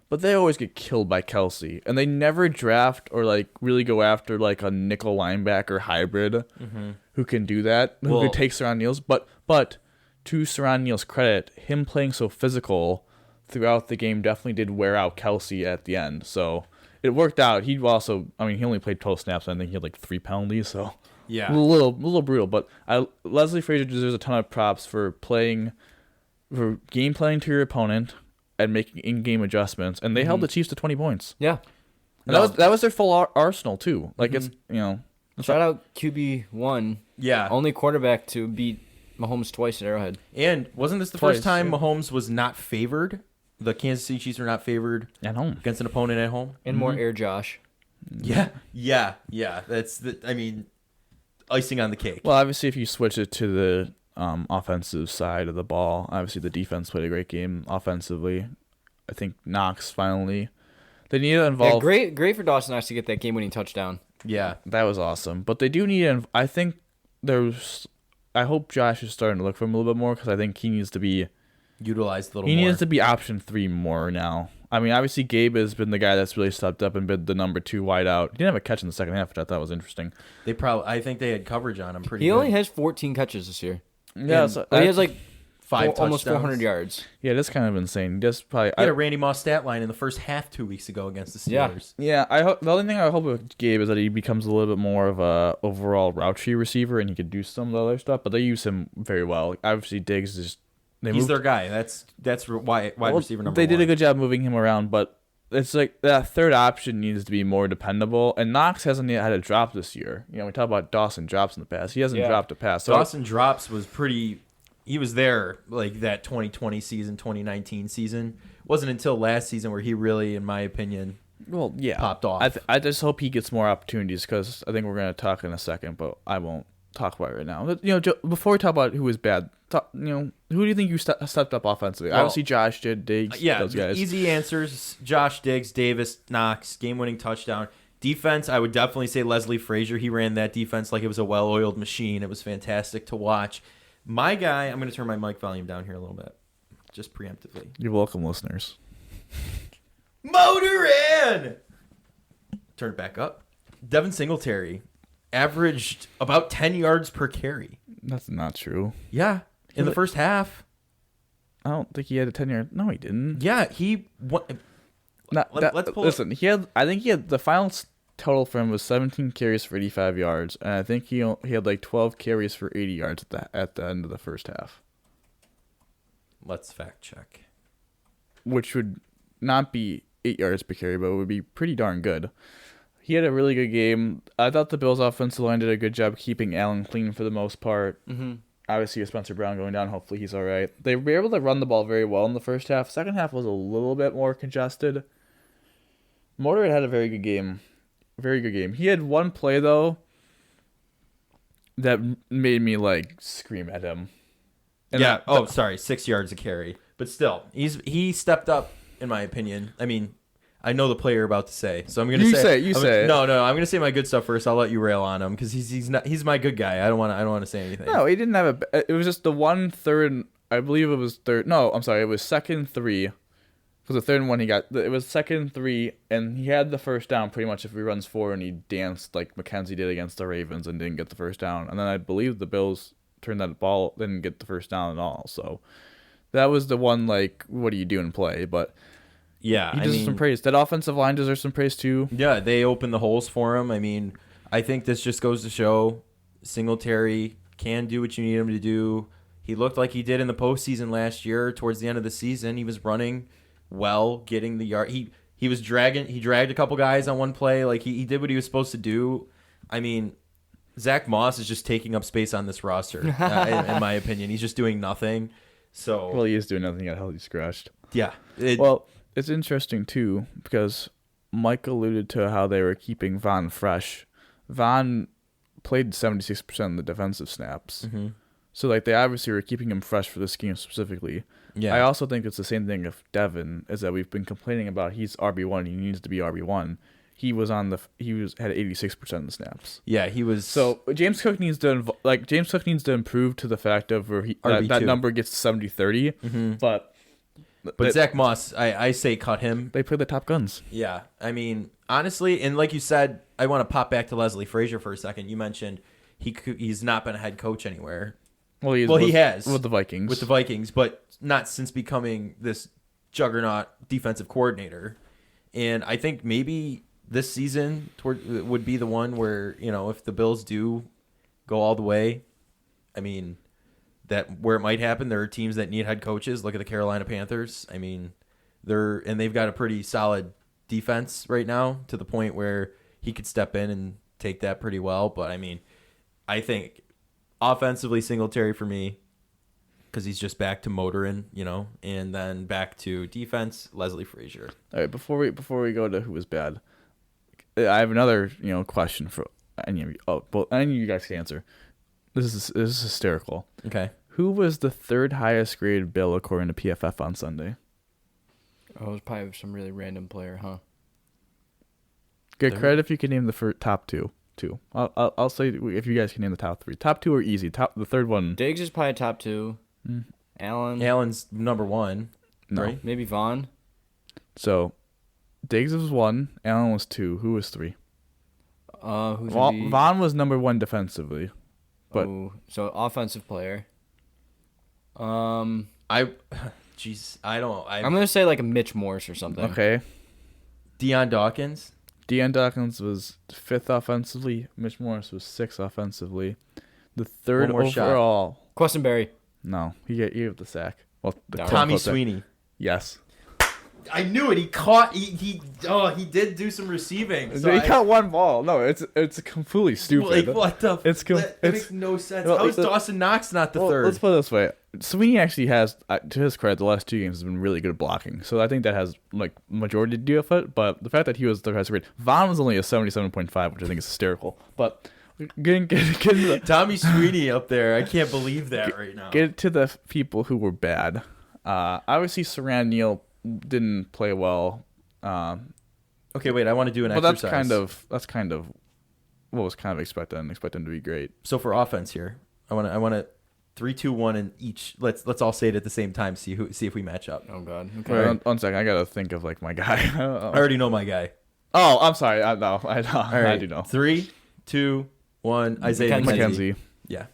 but they always get killed by Kelsey, and they never draft or really go after a nickel linebacker hybrid who can do that, who can take Saran Neal's. But to Saran Neal's credit, him playing so physical throughout the game definitely did wear out Kelsey at the end. So it worked out. He also, he only played 12 snaps, and I think he had 3 penalties. So Yeah. a little brutal. But Leslie Frazier deserves a ton of props for game planning to your opponent and making in-game adjustments, and they held the Chiefs to 20 points. Yeah. And that was their full arsenal too. It's Shout out QB1. Yeah. Only quarterback to beat Mahomes twice at Arrowhead. And wasn't this the first time Mahomes was not favored? The Kansas City Chiefs were not favored at home against an opponent at home. And more Air Josh. Yeah. That's icing on the cake. Well, obviously, if you switch it to the offensive side of the ball, obviously the defense played a great game offensively. I think Knox finally. They need to involve. Yeah, great for Dawson Knox to get that game-winning touchdown. Yeah, that was awesome. But they do need. I think there's. I hope Josh is starting to look for him a little bit more because I think he needs to be utilized a little more. He needs to be option 3 more now. I mean, obviously Gabe has been the guy that's really stepped up and been the number 2 wideout. He didn't have a catch in the second half, which I thought was interesting. I think they had coverage on him pretty. He good. only has 14 catches this year. Yeah, so he has like almost 400 yards. Yeah, that's kind of insane. Just probably. He had a Randy Moss stat line in the first half 2 weeks ago against the Steelers. Yeah. The only thing I hope with Gabe is that he becomes a little bit more of a overall route tree receiver and he could do some of the other stuff. But they use him very well. Obviously, Diggs is. He's their guy. That's wide receiver number 1. They did a good job moving him around, but it's like that third option needs to be more dependable. And Knox hasn't yet had a drop this year. You know, we talk about Dawson drops in the past. He hasn't dropped a pass. So Dawson drops was pretty. He was there like that 2020 season, 2019 season. It wasn't until last season where he really, in my opinion, popped off. I just hope he gets more opportunities because I think we're going to talk in a second, but I won't talk about it right now. But, you know, Joe, before we talk about who was bad, who do you think you stepped up offensively? Obviously, Josh did, Diggs, those guys. Easy answers: Josh, Diggs, Davis, Knox, game-winning touchdown. Defense, I would definitely say Leslie Frazier. He ran that defense like it was a well-oiled machine. It was fantastic to watch. My guy, I'm going to turn my mic volume down here a little bit, just preemptively. You're welcome, listeners. Motor in! Turn it back up. Devin Singletary averaged about 10 yards per carry. That's not true. Yeah, in the first half. I don't think he had a 10-yard. No, he didn't. Yeah, he. Let's pull. Listen, I think he had the final total for him was 17 carries for 85 yards, and I think he had like 12 carries for 80 yards at the end of the first half. Let's fact check. Which would not be 8 yards per carry, but it would be pretty darn good. He had a really good game. I thought the Bills' offensive line did a good job keeping Allen clean for the most part. Mm-hmm. Obviously, with Spencer Brown going down, hopefully he's all right. They were able to run the ball very well in the first half. Second half was a little bit more congested. Motorhead had a very good game. Very good game. He had one play, though, that made me, scream at him. And 6 yards a carry. But still, he stepped up, in my opinion. I mean, I know the player you're about to say, so I'm going to say... You say it. No, I'm going to say my good stuff first. I'll let you rail on him, because he's my good guy. I don't want to say anything. No, he didn't have it was just the one third... I believe it was third... No, I'm sorry. It was second 3... Because the third one it was second 3, and he had the first down pretty much if he runs forward, and he danced like McKenzie did against the Ravens and didn't get the first down. And then I believe the Bills turned that ball, didn't get the first down at all. So that was the one, what do you do in play? But yeah, he deserves some praise. That offensive line deserves some praise too. Yeah, they opened the holes for him. I mean, I think this just goes to show Singletary can do what you need him to do. He looked like he did in the postseason last year. Towards the end of the season, he was running well, getting the yard. He was dragged a couple guys on one play. He did what he was supposed to do. I mean, Zach Moss is just taking up space on this roster, in my opinion. He's just doing nothing. So he is doing nothing. He got healthy scratched. Yeah. It's interesting too because Mike alluded to how they were keeping Von fresh. Von played 76% of the defensive snaps. Mm-hmm. So, they obviously were keeping him fresh for this game specifically. Yeah. I also think it's the same thing of Devin, is that we've been complaining about he's RB1, he needs to be RB1. He had 86% of the snaps. Yeah, he was. So, James Cook needs to improve to the fact of where that number gets 70-30. Mm-hmm. But Zach Moss, I say cut him. They play the top guns. Yeah. I mean, honestly, and like you said, I want to pop back to Leslie Frazier for a second. You mentioned he's not been a head coach anywhere. He has with the Vikings, but not since becoming this juggernaut defensive coordinator. And I think maybe this season would be the one where, if the Bills do go all the way, I mean, where it might happen. There are teams that need head coaches. Look at the Carolina Panthers. I mean, they've got a pretty solid defense right now to the point where he could step in and take that pretty well. But I mean, I think offensively, Singletary for me, because he's just back to motoring, and then back to defense, Leslie Frazier. All right, before we go to who was bad, I have another question for any of you. Oh, well, any of you guys can answer. This is hysterical. Okay. Who was the third highest graded Bill according to PFF on Sunday? Oh, it was probably some really random player, huh? Get credit if you can name the top two. I'll say if you guys can name the top three. Top two are easy. The third one. Diggs is probably top 2. Allen's number 1. No. Right? Maybe Vaughn. So, Diggs was 1. Allen was 2. Who was 3? Vaughn was number 1 defensively. But so offensive player. I'm gonna say like a Mitch Morse or something. Okay. Deion Dawkins. Deion Dawkins was 5th offensively. Mitch Morris was 6th offensively. The third overall. Questenberry. No, he gave the sack. Well, Tommy Sweeney. Yes. I knew it. He caught. He did do some receiving. So he caught one ball. No, it's completely stupid. Like what the? It makes no sense. How is Dawson Knox not the third? Let's put it this way. Sweeney actually has, to his credit, the last 2 games has been really good at blocking. So I think that has like majority to do with it. But the fact that he was the highest grade, Vaughn was only a 77.5, which I think is hysterical. But getting to Tommy Sweeney up there, I can't believe that right now. Get to the people who were bad. Obviously, Saran Neal didn't play well. Okay, wait. I want to do an exercise. But that's kind of what was kind of expected. And expect them to be great. So for offense here, I want to 3, 2, 1 in each. Let's all say it at the same time. See if we match up. Oh God. Okay. Wait, one second. I gotta think of like my guy. I already know my guy. Oh, I'm sorry. I know. Right. I do know. 3, 2, 1. Isaiah McKenzie. Yeah.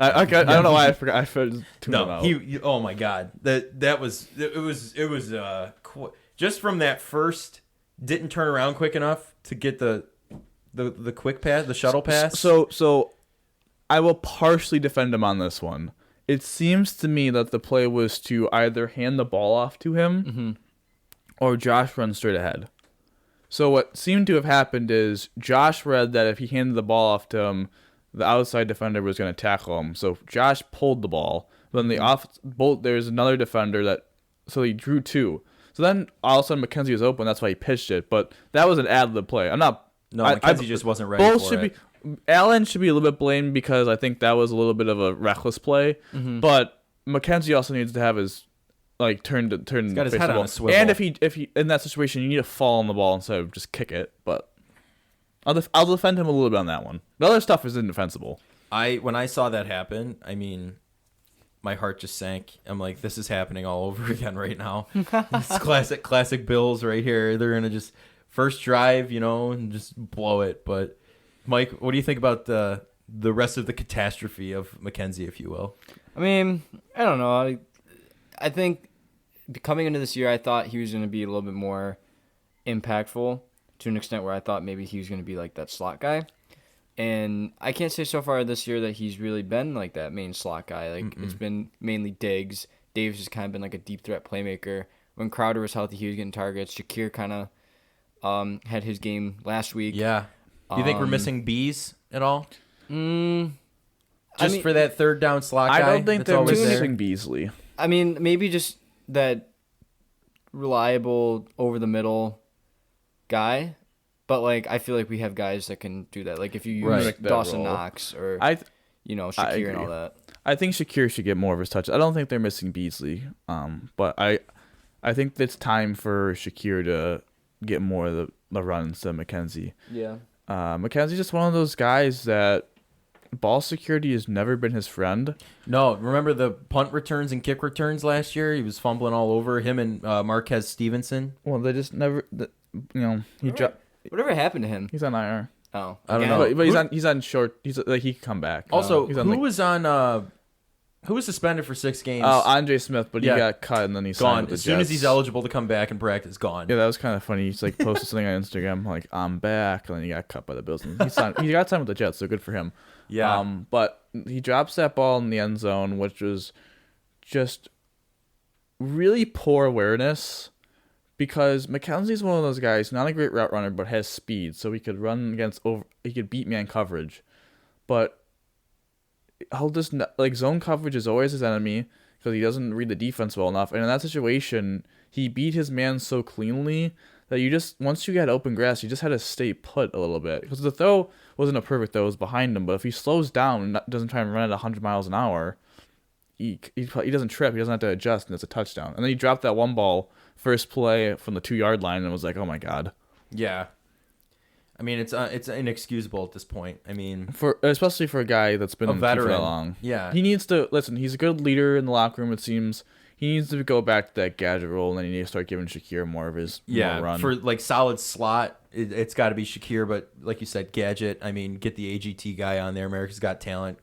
I don't know why I forgot. I tuned him out. Oh my God. That was just from that first, didn't turn around quick enough to get the quick pass, the shuttle pass. So I will partially defend him on this one. It seems to me that the play was to either hand the ball off to him or Josh run straight ahead. So what seemed to have happened is Josh read that if he handed the ball off to him, the outside defender was going to tackle him. So Josh pulled the ball. Then there's another defender so he drew 2. So then all of a sudden McKenzie was open. That's why he pitched it. But that was an ad-lib play. McKenzie just wasn't ready for it. Allen should be a little bit blamed because I think that was a little bit of a reckless play. But McKenzie also needs to have his turn. He's got his head on a swivel. And if he in that situation, you need to fall on the ball instead of just kick it. But I'll defend him a little bit on that one. The other stuff is indefensible. When I saw that happen, I mean, my heart just sank. I'm like, this is happening all over again right now. It's classic Bills right here. They're gonna just first drive, and just blow it. But Mike, what do you think about the rest of the catastrophe of McKenzie, if you will? I mean, I don't know. I think coming into this year, I thought he was going to be a little bit more impactful to an extent where I thought maybe he was going to be like that slot guy. And I can't say so far this year that he's really been like that main slot guy. It's been mainly Diggs. Davis has kind of been like a deep threat playmaker. When Crowder was healthy, he was getting targets. Shakir kind of had his game last week. Yeah. Do you think we're missing Bees at all? For that third down slot guy? I don't think they're missing Beasley. I mean, maybe just that reliable over-the-middle guy. But, I feel like we have guys that can do that. Like, if you use Dawson Knox or, Shakir and all that. I think Shakir should get more of his touch. I don't think they're missing Beasley. But I think it's time for Shakir to get more of the runs than McKenzie. Yeah. McKenzie's just one of those guys that ball security has never been his friend. No, remember the punt returns and kick returns last year? He was fumbling all over him and Marquez Stevenson. Well, they just never, Whatever happened to him? He's on IR. Oh, I don't know. But he's on short. He can come back. Also, who was suspended for 6 games? Oh, Andre Smith, but he got cut and then he's gone with the as soon as he's eligible to come back and practice. Gone. Yeah, that was kind of funny. He's posted something on Instagram like, "I'm back," and then he got cut by the Bills. And he got signed with the Jets, so good for him. Yeah. But he drops that ball in the end zone, which was just really poor awareness. Because McKenzie's one of those guys, not a great route runner, but has speed, so he could run he could beat man coverage, but he'll just zone coverage is always his enemy because he doesn't read the defense well enough. And in that situation, he beat his man so cleanly that you just, once you got open grass, you just had to stay put a little bit. Because the throw wasn't a perfect throw, it was behind him. But if he slows down and doesn't try and run at 100 miles an hour, he doesn't trip, he doesn't have to adjust, and it's a touchdown. And then he dropped that one ball first play from the 2-yard line and was like, oh my God. Yeah. I mean, it's inexcusable at this point. I mean, especially for a guy that's been a in the team veteran for that long. Yeah. He needs to, listen, he's a good leader in the locker room, it seems. He needs to go back to that gadget role, and then he needs to start giving Shakir more of his more run. For like solid slot, it's got to be Shakir. But like you said, gadget. I mean, get the AGT guy on there. America's Got Talent.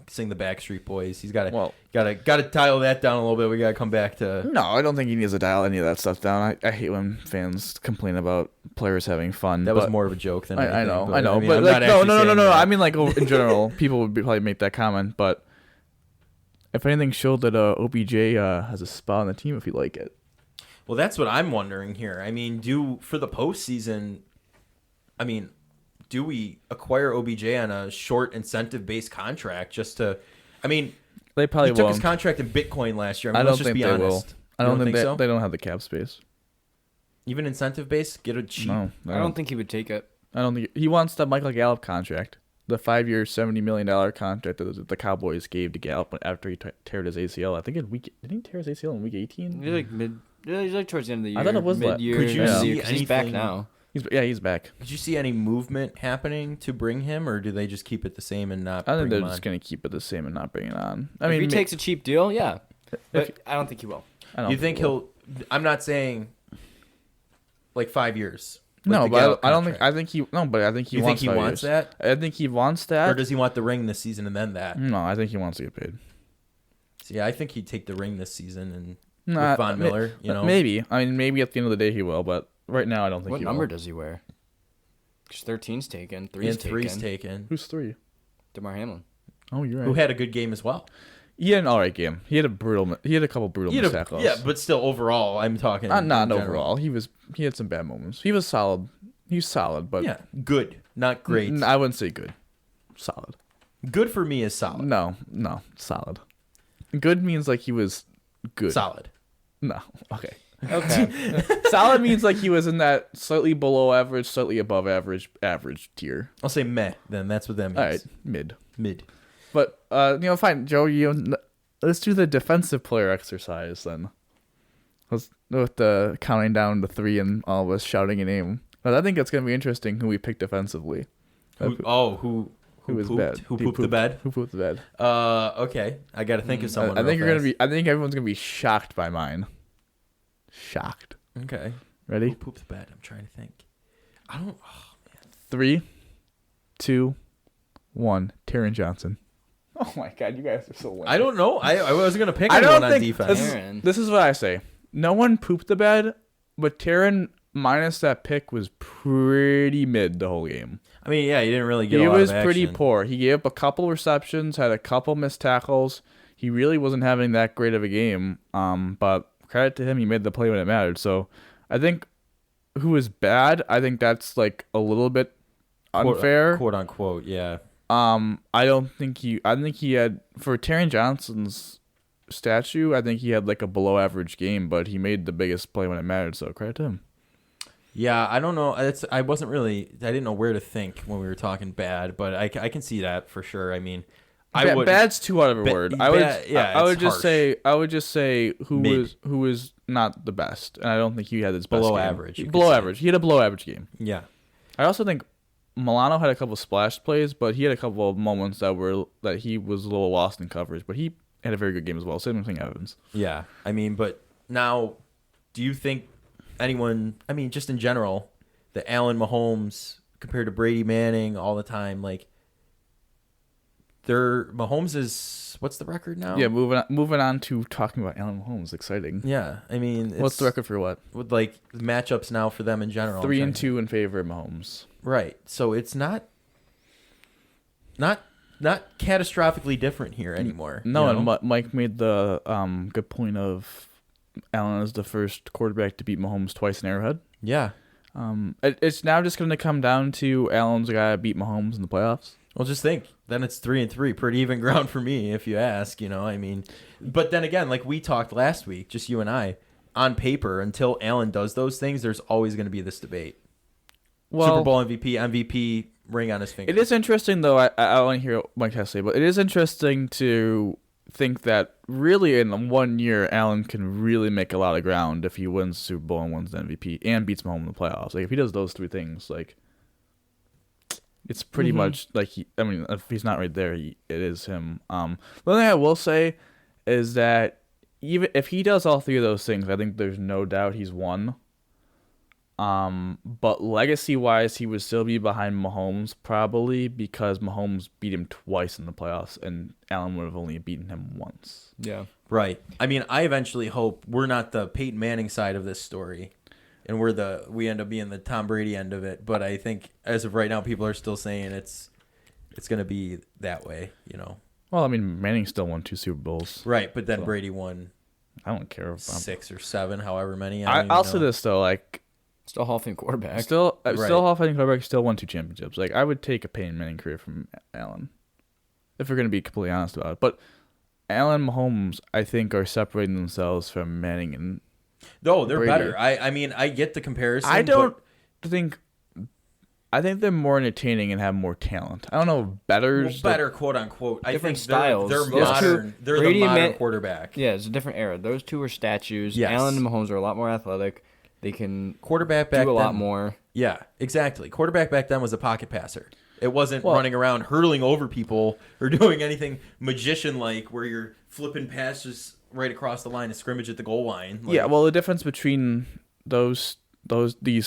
Sing the Backstreet Boys. He's got to dial that down a little bit. We got to come back to. No, I don't think he needs to dial any of that stuff down. I hate when fans complain about players having fun. That was more of a joke than anything. I know. But like, no. I mean, like in general, people would probably make that comment, but. If anything showed that OBJ has a spot on the team if you like it. Well, that's what I'm wondering here. I mean, for the postseason, do we acquire OBJ on a short incentive-based contract just to? I mean, they probably he took his contract in Bitcoin last year. I mean, let's just be honest. I don't think so. They don't have the cap space. Even incentive-based, get it cheap. No, I don't think he would take it. I don't think he wants the Michael Gallup contract. The 5-year, $70 million contract that the Cowboys gave to Gallup after he teared his ACL. I think didn't he tear his ACL in week 18? He's like towards the end of the year. I thought it was mid-year. Could you see anything? He's back now. He's back. Did you see any movement happening to bring him, or do they just keep it the same and not? I think they're just going to keep it the same and not bring it on. If he takes a cheap deal, yeah, but I don't think he will. You think he'll? I'm not saying like 5 years. No, but I don't think. I think he. No, but I think he you wants. Think he wants that? I think he wants that. Or does he want the ring this season and then that? No, I think he wants to get paid. See, I think he'd take the ring this season and with Von Miller. Maybe. I mean, maybe at the end of the day he will, but right now I don't think. What number does he wear? Because 13's taken, 3's taken. Who's 3? DeMar Hamlin. Oh, you're right. Who had a good game as well. He had an alright game. He had a couple brutal missed tackles. Yeah, but still overall, I'm talking. Not overall. He had some bad moments. He was solid. He's solid, but yeah, good, not great. I wouldn't say good. Solid. Good for me is solid. No, solid. Good means like he was good. Solid. No, okay. Solid means like he was in that slightly below average, slightly above average tier. I'll say meh. Then that's what that means. All right, mid. But fine, Joe. Let's do the defensive player exercise then. Let's with the counting down to 3 and all of us shouting a name. But I think it's gonna be interesting who we pick defensively. Who was bad? Who pooped the bed? Who pooped the bed? Okay. I got to think of someone. I think I think everyone's gonna be shocked by mine. Shocked. Okay. Ready? Who pooped the bed? I'm trying to think. I don't. Oh man. 3, 2, 1. Taron Johnson. Oh my God, you guys are so lame. I don't know. I wasn't gonna pick anyone on defense. This is what I say. No one pooped the bed, but Taron, minus that pick, was pretty mid the whole game. I mean, yeah, he didn't really get a lot of action. He was pretty poor. He gave up a couple receptions, had a couple missed tackles. He really wasn't having that great of a game. But credit to him, he made the play when it mattered. So I think who was bad, I think that's like a little bit unfair. Quote unquote, yeah. I think he had, for Taron Johnson's statue, I think he had like a below average game, but he made the biggest play when it mattered, so credit to him. Yeah, I don't know. I didn't know where to think when we were talking bad, but I can see that for sure. I mean, bad's too out of a word. I would just say who was not the best, and I don't think he had his best below game. Average. Below average. He had a below average game. Yeah. I also think Milano had a couple splash plays, but he had a couple of moments that he was a little lost in coverage, but he had a very good game as well. Same thing Evans. Yeah. I mean, but now, do you think anyone, I mean, just in general, the Allen Mahomes compared to Brady Manning all the time, like, Mahomes is, what's the record now? Yeah, moving on to talking about Allen Mahomes. Exciting. Yeah, I mean, what's the record for what? With like matchups now for them in general. 3-2 in favor of Mahomes. Right. So it's not catastrophically different here anymore. No, and Mike made the good point of Allen is the first quarterback to beat Mahomes twice in Arrowhead. Yeah. It's now just going to come down to Allen's got to beat Mahomes in the playoffs. Well, just think. Then it's 3-3. Pretty even ground for me, if you ask. I mean, but then again, like we talked last week, just you and I, on paper, until Allen does those things, there's always going to be this debate. Well, Super Bowl MVP, ring on his finger. It is interesting, though. I want to hear what Mike has to say, but it is interesting to think that really in 1 year, Allen can really make a lot of ground if he wins the Super Bowl and wins the MVP and beats Mahomes in the playoffs. Like if he does those three things, like it's pretty much like if he's not right there, it is him. The only thing I will say is that even if he does all three of those things, I think there's no doubt he's won. But legacy-wise, he would still be behind Mahomes probably because Mahomes beat him twice in the playoffs, and Allen would have only beaten him once. Yeah. Right. I mean, I eventually hope we're not the Peyton Manning side of this story, and we end up being the Tom Brady end of it. But I think as of right now, people are still saying it's going to be that way. Well, I mean, Manning still won 2 Super Bowls. Right, but then Brady won. I don't care if 6 or 7, however many. I'll say this though, like. Still Hall of Fame quarterback. Still Hall of Fame quarterback. Still won 2 championships. Like I would take a Peyton Manning career from Allen, if we're gonna be completely honest about it. But Allen, Mahomes, I think, are separating themselves from Manning and. No, they're Brady. better. I mean, I get the comparison. I think they're more entertaining and have more talent. I don't know better quote unquote. I Different think styles. They're Those modern. They're Brady the and modern quarterback. Yeah, it's a different era. Those two are statues. Yes. Allen and Mahomes are a lot more athletic. They can quarterback back do a lot then, more. Yeah, exactly. Quarterback back then was a pocket passer. It wasn't running around hurtling over people or doing anything magician-like where you're flipping passes right across the line of scrimmage at the goal line. Yeah, well, the difference between this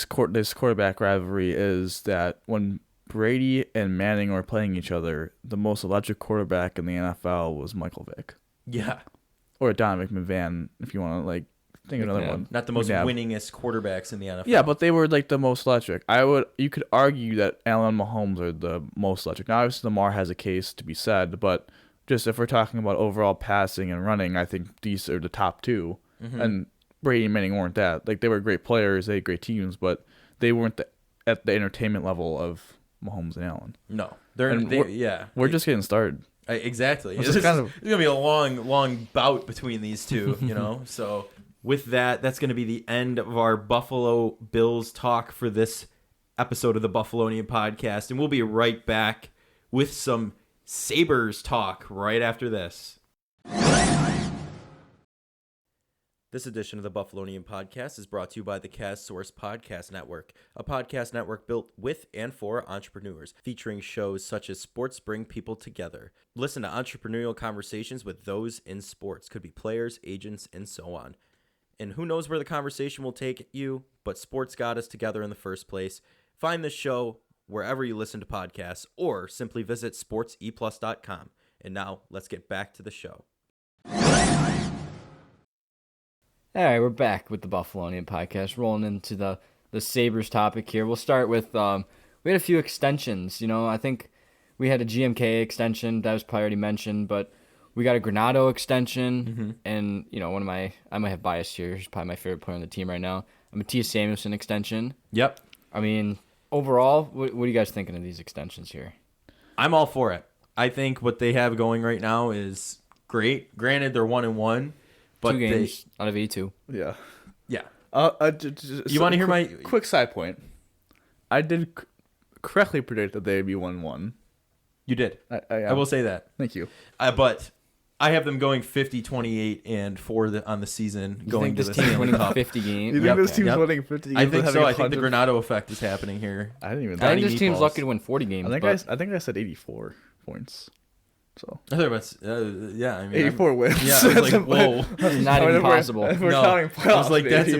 quarterback rivalry is that when Brady and Manning were playing each other, the most electric quarterback in the NFL was Michael Vick. Yeah. Or Don McMahon, if you want to think of another one. Not the most winningest quarterbacks in the NFL. Yeah, but they were the most electric. You could argue that Allen and Mahomes are the most electric. Now, obviously, Lamar has a case to be said, but just if we're talking about overall passing and running, I think these are the top 2. Mm-hmm. And Brady and Manning weren't that. They were great players, they had great teams, but they weren't at the entertainment level of Mahomes and Allen. No, we're just getting started. Exactly. It's gonna be a long bout between these two. So. With that, that's going to be the end of our Buffalo Bills talk for this episode of the Buffalonian Podcast. And we'll be right back with some Sabres talk right after this. This edition of the Buffalonian Podcast is brought to you by the Cast Source Podcast Network, a podcast network built with and for entrepreneurs, featuring shows such as Sports Bring People Together. Listen to entrepreneurial conversations with those in sports. Could be players, agents, and so on. And who knows where the conversation will take you, but sports got us together in the first place. Find this show wherever you listen to podcasts or simply visit sportseplus.com. And now let's get back to the show. All right, we're back with the Buffalonian Podcast, rolling into the Sabres topic here. We'll start with, we had a few extensions. I think we had a GMK extension that was probably already mentioned, but we got a Granato extension, and, I might have bias here. He's probably my favorite player on the team right now. A Matthias Samuelsson extension. Yep. I mean, overall, what are you guys thinking of these extensions here? I'm all for it. I think what they have going right now is great. Granted, they're 1-1, but 2 games out of 82. Yeah. Yeah. You want to hear my quick side point? I did correctly predict that they'd be 1-1. You did. I will say that. Thank you. But I have them going 50, 28, and 4 on the season. You going think to this the team's winning Cup. 50 games? You think this team's winning 50 games? I think so. I think the Granato effect is happening here. I didn't even. I think this team's lucky to win 40 games. I think I said 84 points. So I thought about I mean 84 wins. Yeah, I was like, whoa, not even possible. We're counting playoffs. I was like, that's.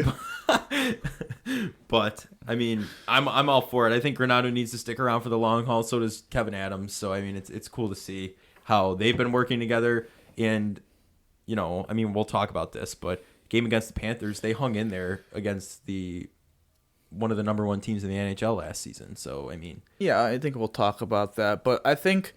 But I mean, I'm all for it. I think Granato needs to stick around for the long haul. So does Kevin Adams. So I mean, it's cool to see how they've been working together. And I mean, we'll talk about this, but game against the Panthers, they hung in there against one of the number 1 teams in the NHL last season. So I mean, yeah, I think we'll talk about that. But I think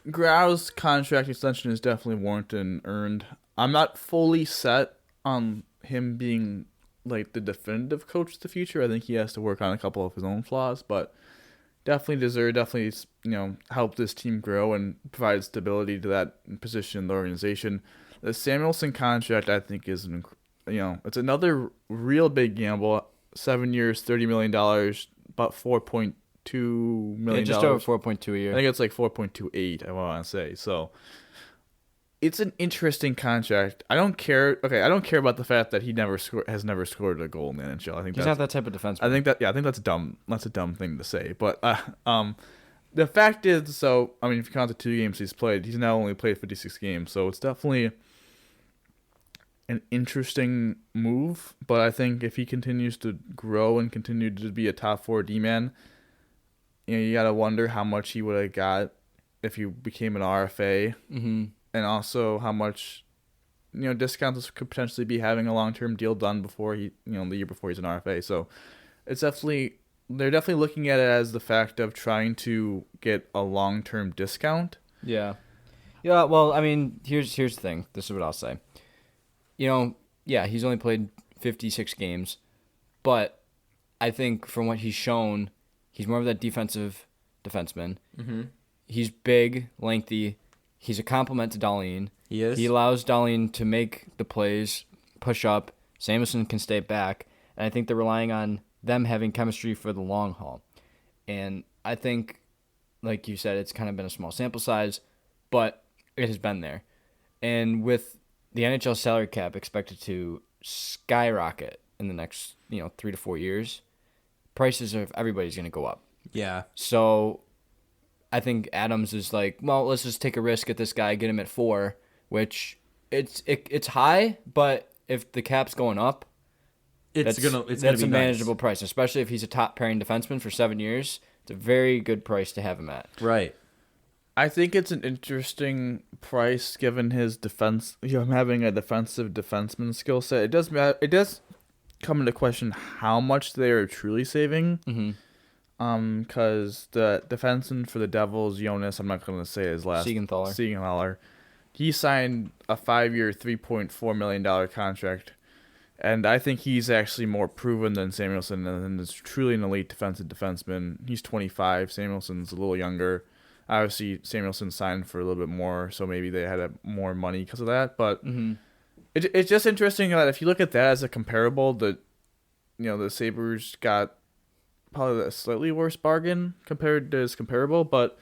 Granato's contract extension is definitely warranted and earned. I'm not fully set on him being the definitive coach of the future. I think he has to work on a couple of his own flaws, but definitely helped this team grow and provide stability to that position in the organization. The Samuelson contract, I think, is it's another real big gamble. 7 years, $30 million, about $4.2 million. Yeah, just over 4.2 a year. I think it's like 4.28. I want to say so. It's an interesting contract. I don't care. Okay, I don't care about the fact that he has never scored a goal in the NHL. I think he's not that type of defenseman. I think that's dumb. That's a dumb thing to say. But the fact is, so I mean, if you count the 2 games he's played, he's now only played 56 games. So it's definitely an interesting move. But I think if he continues to grow and continue to be a top 4 D-man, you gotta wonder how much he would have got if he became an RFA. Mm-hmm. And also how much, discounts could potentially be having a long-term deal done before the year before he's an RFA. So they're definitely looking at it as the fact of trying to get a long-term discount. Yeah. Yeah, well, I mean, here's the thing. This is what I'll say. He's only played 56 games, but I think from what he's shown, he's more of that defensive defenseman. Mm-hmm. He's big, lengthy. He's a compliment to Dahlin. He is. He allows Dahlin to make the plays, push up. Samuelson can stay back. And I think they're relying on them having chemistry for the long haul. And I think, like you said, it's kind of been a small sample size, but it has been there. And with the NHL salary cap expected to skyrocket in the next 3 to 4 years, prices of everybody's going to go up. Yeah. So I think Adams is like, well, let's just take a risk at this guy, get him at 4, which it's high, but if the cap's going up, it's gonna be a manageable price, especially if he's a top pairing defenseman for 7 years. It's a very good price to have him at. Right. I think it's an interesting price given his defense. Him having a defensive defenseman skill set. It does matter. It does come into question how much they are truly saving. Mm-hmm. Because the defenseman for the Devils, Jonas, I'm not going to say his last. Siegenthaler. He signed a 5-year, $3.4 million contract, and I think he's actually more proven than Samuelson, and is truly an elite defensive defenseman. He's 25. Samuelson's a little younger. Obviously, Samuelson signed for a little bit more, so maybe they had more money because of that. But it's just interesting that if you look at that as a comparable, the Sabres got probably a slightly worse bargain compared to his comparable, but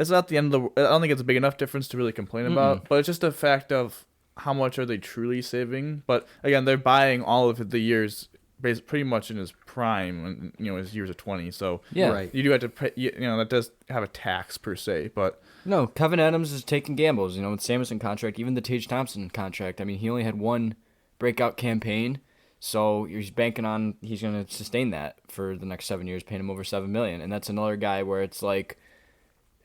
it's not the end of the. I don't think it's a big enough difference to really complain about. But it's just a fact of how much are they truly saving. But again, they're buying all of the years, pretty much in his prime, his years of 20. So yeah, right. You do have to pay. That does have a tax per se, but no, Kevin Adams is taking gambles. With Samuelson contract, even the Tage Thompson contract. I mean, he only had one breakout campaign. So he's banking on he's going to sustain that for the next 7 years, paying him over $7 million, and that's another guy where it's like,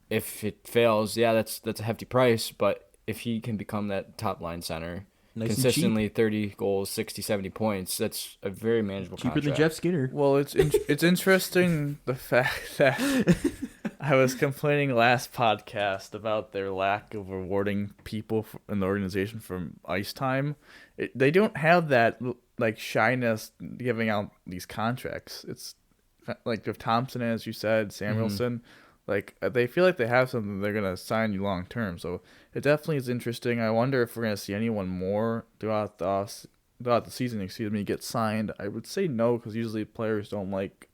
if it fails, yeah, that's a hefty price, but if he can become that top line center, consistently 30 goals, 60, 70 points, that's a very manageable cheaper contract. than Jeff Skinner. Well, it's interesting the fact that I was complaining last podcast about their lack of rewarding people in the organization from ice time. They don't have that shyness giving out these contracts. It's like with Thompson, as you said, Samuelson, they feel like they have something, they're gonna sign you long term. So it definitely is interesting. I wonder if we're gonna see anyone more throughout the season, get signed. I would say no, because usually players don't like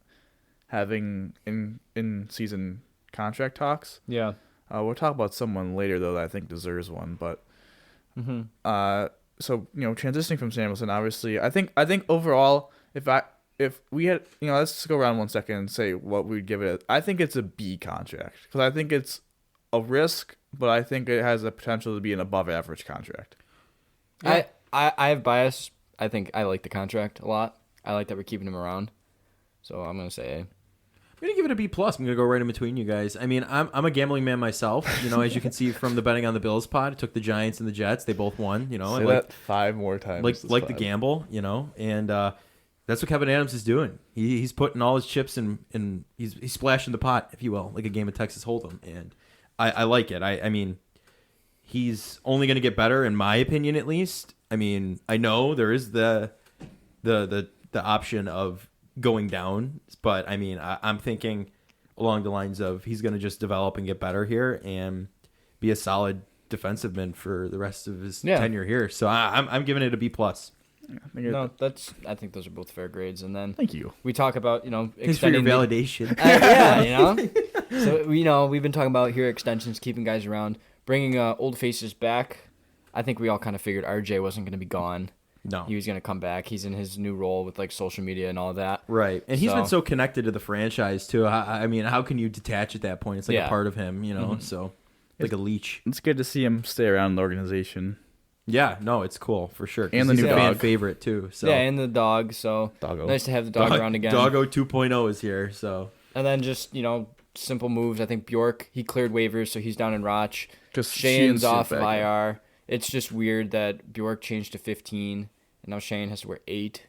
having in season contract talks. Yeah. We'll talk about someone later though that I think deserves one, but so transitioning from Samuelson, obviously, I think overall, if we had, let's just go around 1 second and say what we'd give it. I think it's a B contract because I think it's a risk, but I think it has the potential to be an above average contract. Yeah. I have bias. I think I like the contract a lot. I like that we're keeping him around. So I'm gonna say A. I'm going to give it a B+. I'm going to go right in between you guys. I mean, I'm a gambling man myself. As you can see from the betting on the Bills pod, I took the Giants and the Jets. They both won. Say that 5 more times. Like the gamble, and that's what Kevin Adams is doing. He's putting all his chips in he's splashing the pot, if you will, like a game of Texas Hold'em. And I like it. I mean, he's only going to get better, in my opinion, at least. I mean, I know there is the option of going down, but I mean, I'm thinking along the lines of he's going to just develop and get better here and be a solid defensiveman for the rest of his tenure here. So I'm giving it a B+. I think those are both fair grades. And then thank you. We talk about thanks for your validation. So we've been talking about here extensions, keeping guys around, bringing old faces back. I think we all kind of figured RJ wasn't going to be gone. No, he was going to come back. He's in his new role with like social media and all that. Right, and he's been so connected to the franchise too. I mean, how can you detach at that point? It's like a part of him, So like a leech. It's good to see him stay around the organization. Yeah, no, it's cool for sure. And the new fan favorite too. So and the dog. So Doggo. Nice to have the dog around again. Doggo 2.0 is here. So and then just simple moves. I think Bjork, he cleared waivers, so he's down in Roch. Shane's off of IR. It's just weird that Bjork changed to 15, and now Shane has to wear 8.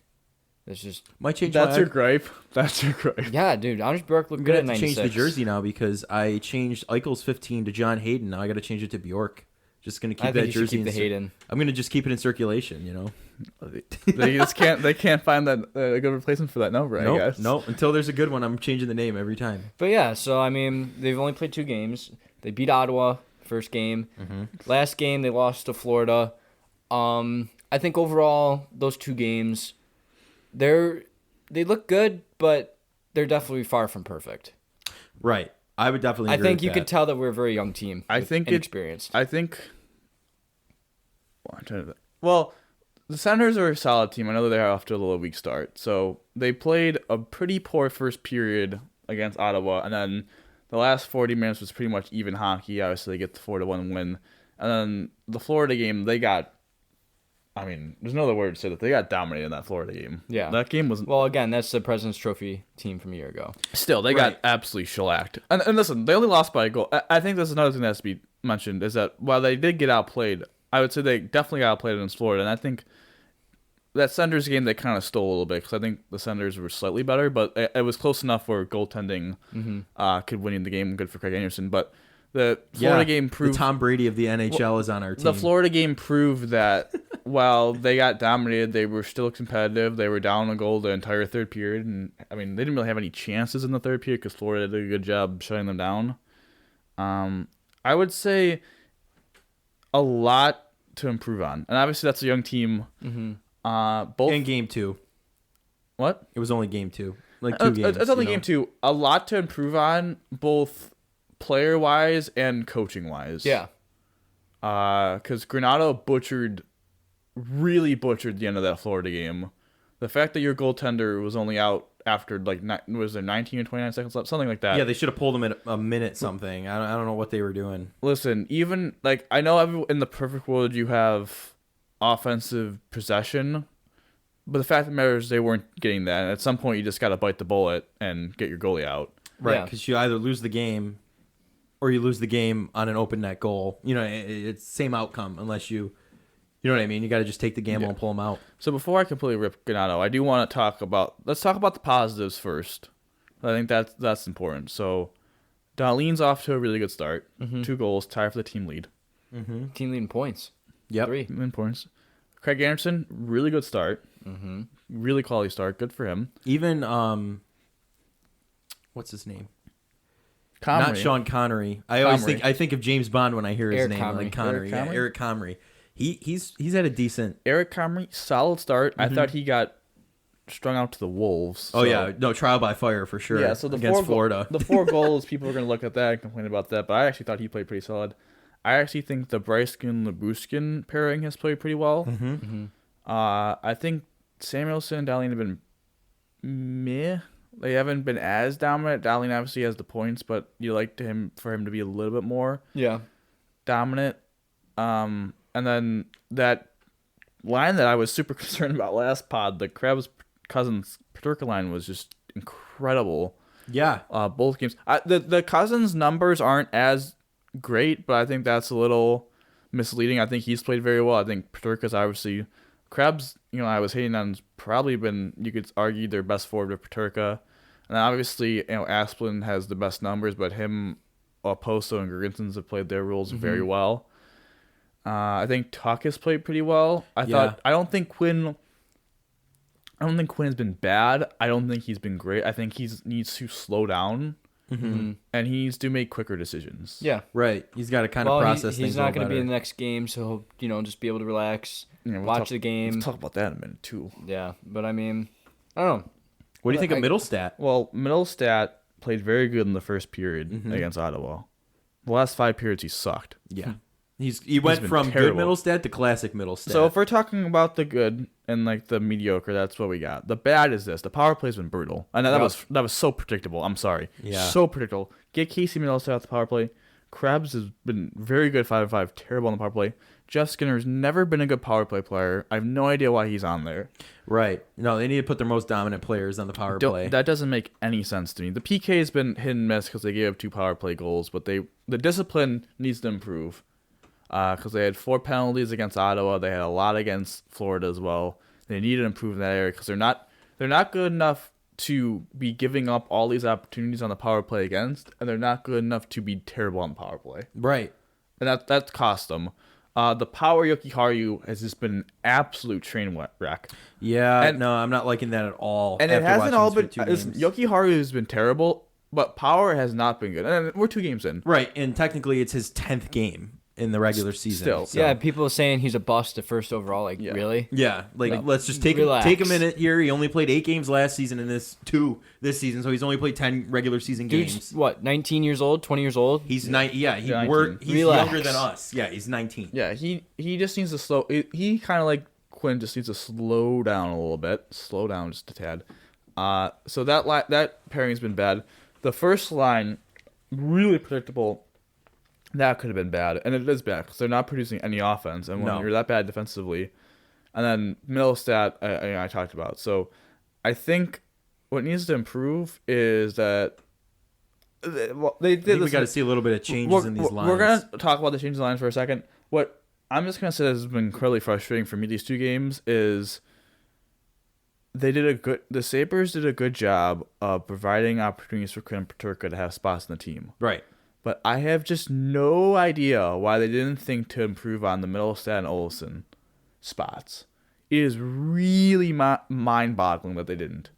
That's just might change. That's your gripe. That's your gripe. Yeah, dude. Anders Bjork looked good at 96. Change the jersey now because I changed Eichel's 15 to John Hayden. Now I got to change it to Bjork. Just gonna keep that jersey. Keep the Hayden. I'm gonna just keep it in circulation. They just can't. They can't find that a good replacement for that number. I guess. Nope. Until there's a good one, I'm changing the name every time. But yeah, so I mean, they've only played 2 games. They beat Ottawa first game. Mm-hmm. Last game they lost to Florida. I think overall those 2 games, they look good, but they're definitely far from perfect. Right. I would definitely agree. I think you could tell that we're a very young team. I think inexperienced. I think. Well, the Senators are a solid team. I know they're off to a little weak start. So they played a pretty poor first period against Ottawa, and then the last 40 minutes was pretty much even hockey. Obviously, they get the 4-1 win. And then the Florida game, they got... I mean, there's no other word to say that. They got dominated in that Florida game. Yeah. That game was... Well, again, that's the President's Trophy team from a year ago. Still, they got absolutely shellacked. And listen, they only lost by a goal. I think that's another thing that has to be mentioned, is that while they did get outplayed, I would say they definitely got outplayed against Florida. And I think that Senators game, they kind of stole a little bit, because I think the Senators were slightly better, but it was close enough where goaltending could win the game. Good for Craig Anderson. But the Florida game proved... The Tom Brady of the NHL is on our team. The Florida game proved that while they got dominated, they were still competitive. They were down a goal the entire third period. And I mean, they didn't really have any chances in the third period because Florida did a good job shutting them down. I would say a lot to improve on. And obviously, that's a young team. Mm-hmm. Both in game 2. What? It was only game 2. Like 2 games. It's only game 2. A lot to improve on, both player-wise and coaching-wise. Yeah. Because Granato really butchered the end of that Florida game. The fact that your goaltender was only out after, was there 19 or 29 seconds left? Something like that. Yeah, they should have pulled him at a minute something. I don't know what they were doing. Listen, even, I know in the perfect world you have offensive possession, but the fact of the matter is they weren't getting that. And at some point, you just got to bite the bullet and get your goalie out. Right, because you either lose the game or you lose the game on an open net goal. It's the same outcome unless you know what I mean? You got to just take the gamble and pull them out. So before I completely rip Granato, I do want to let's talk about the positives first. I think that's important. So Dahlin's off to a really good start. 2 goals, tied for the team lead. Mm-hmm. Team lead in points. Yep. 3 in points. Craig Anderson, really good start. Mm-hmm. Really quality start. Good for him. Even, what's his name? Comrie. Not Sean Connery. I think of James Bond when I hear his name. Comrie. Like Connery. Eric Comrie. He's had a decent... Eric Comrie, solid start. I thought he got strung out to the Wolves. So. Oh, yeah. No, trial by fire for sure. Yeah, so against Florida. The 4 goals, people are going to look at that and complain about that, but I actually thought he played pretty solid. I actually think the Breiskin-Labuskin pairing has played pretty well. Mm-hmm. Mm-hmm. I think Samuelson and Dahlin have been meh. They haven't been as dominant. Dahlin obviously has the points, but you like for him to be a little bit more dominant. And then that line that I was super concerned about last pod, the Krebs Cousins Peterka line, was just incredible. Yeah. Both games. The Cousins numbers aren't as great, but I think that's a little misleading. I think he's played very well. I think Peterka's obviously... Krebs, I was hating on, probably been, you could argue, their best forward with Peterka. And obviously, Asplund has the best numbers, but him, Posto, and Gergensons have played their roles very well. I think Tuck has played pretty well. I don't think Quinn has been bad. I don't think he's been great. I think he needs to slow down Mm-hmm. And he needs to make quicker decisions. Yeah. Right. He's got to kind of process things. He's not going to be in the next game, so he'll, just be able to relax, watch the game. Let's talk about that in a minute, too. Yeah, but I mean, I don't know. What do you think of Middlestat? Well, Middlestat played very good in the first period against Ottawa. The last 5 periods, he sucked. Yeah. He went from terrible. good Middlestat to classic Middlestat. So if we're talking about the good and like the mediocre, that's what we got. The bad is this: the power play's been brutal, and that was so predictable. I'm sorry, so predictable. Get Casey Middlestat off the power play. Krebs has been very good 5-5, terrible on the power play. Jeff Skinner's never been a good power play player. I have no idea why he's on there. Right. No, they need to put their most dominant players on the power play. That doesn't make any sense to me. The PK has been hit and miss because they gave up 2 power play goals, but the discipline needs to improve. Because they had 4 penalties against Ottawa, they had a lot against Florida as well. They need to improve in that area because they're not good enough to be giving up all these opportunities on the power play against, and they're not good enough to be terrible on the power play. Right, and that's cost them. The power Jokiharju has just been an absolute train wreck. Yeah, no, I'm not liking that at all. And it hasn't all been. Jokiharju has been terrible, but power has not been good. And we're 2 games in. Right, and technically it's his 10th game in the regular season. Still. So. Yeah, people are saying he's a bust at first overall. Like, really? Yeah, let's just take a minute here. He only played 8 games last season and 2 this season, so he's only played 10 regular seasing games. What, 19 years old, 20 years old? He's 9. Yeah, he's younger than us. Yeah, he's 19. Yeah, he just needs to slow. He kind of like Quinn just needs to slow down a little bit, slow down just a tad. So that pairing's been bad. The first line, really predictable. That could have been bad, and it is bad because they're not producing any offense, and when you're that bad defensively, and then Middlestat, I talked about. So I think what needs to improve is that we got to see a little bit of changes in these lines. We're going to talk about the changes in lines for a second. What I'm just going to say has been incredibly frustrating for me these 2 games is the Sabres did a good job of providing opportunities for Quinn Paterka to have spots in the team. Right. But I have just no idea why they didn't think to improve on the Middlestat and Olsen spots. It is really mind-boggling that they didn't.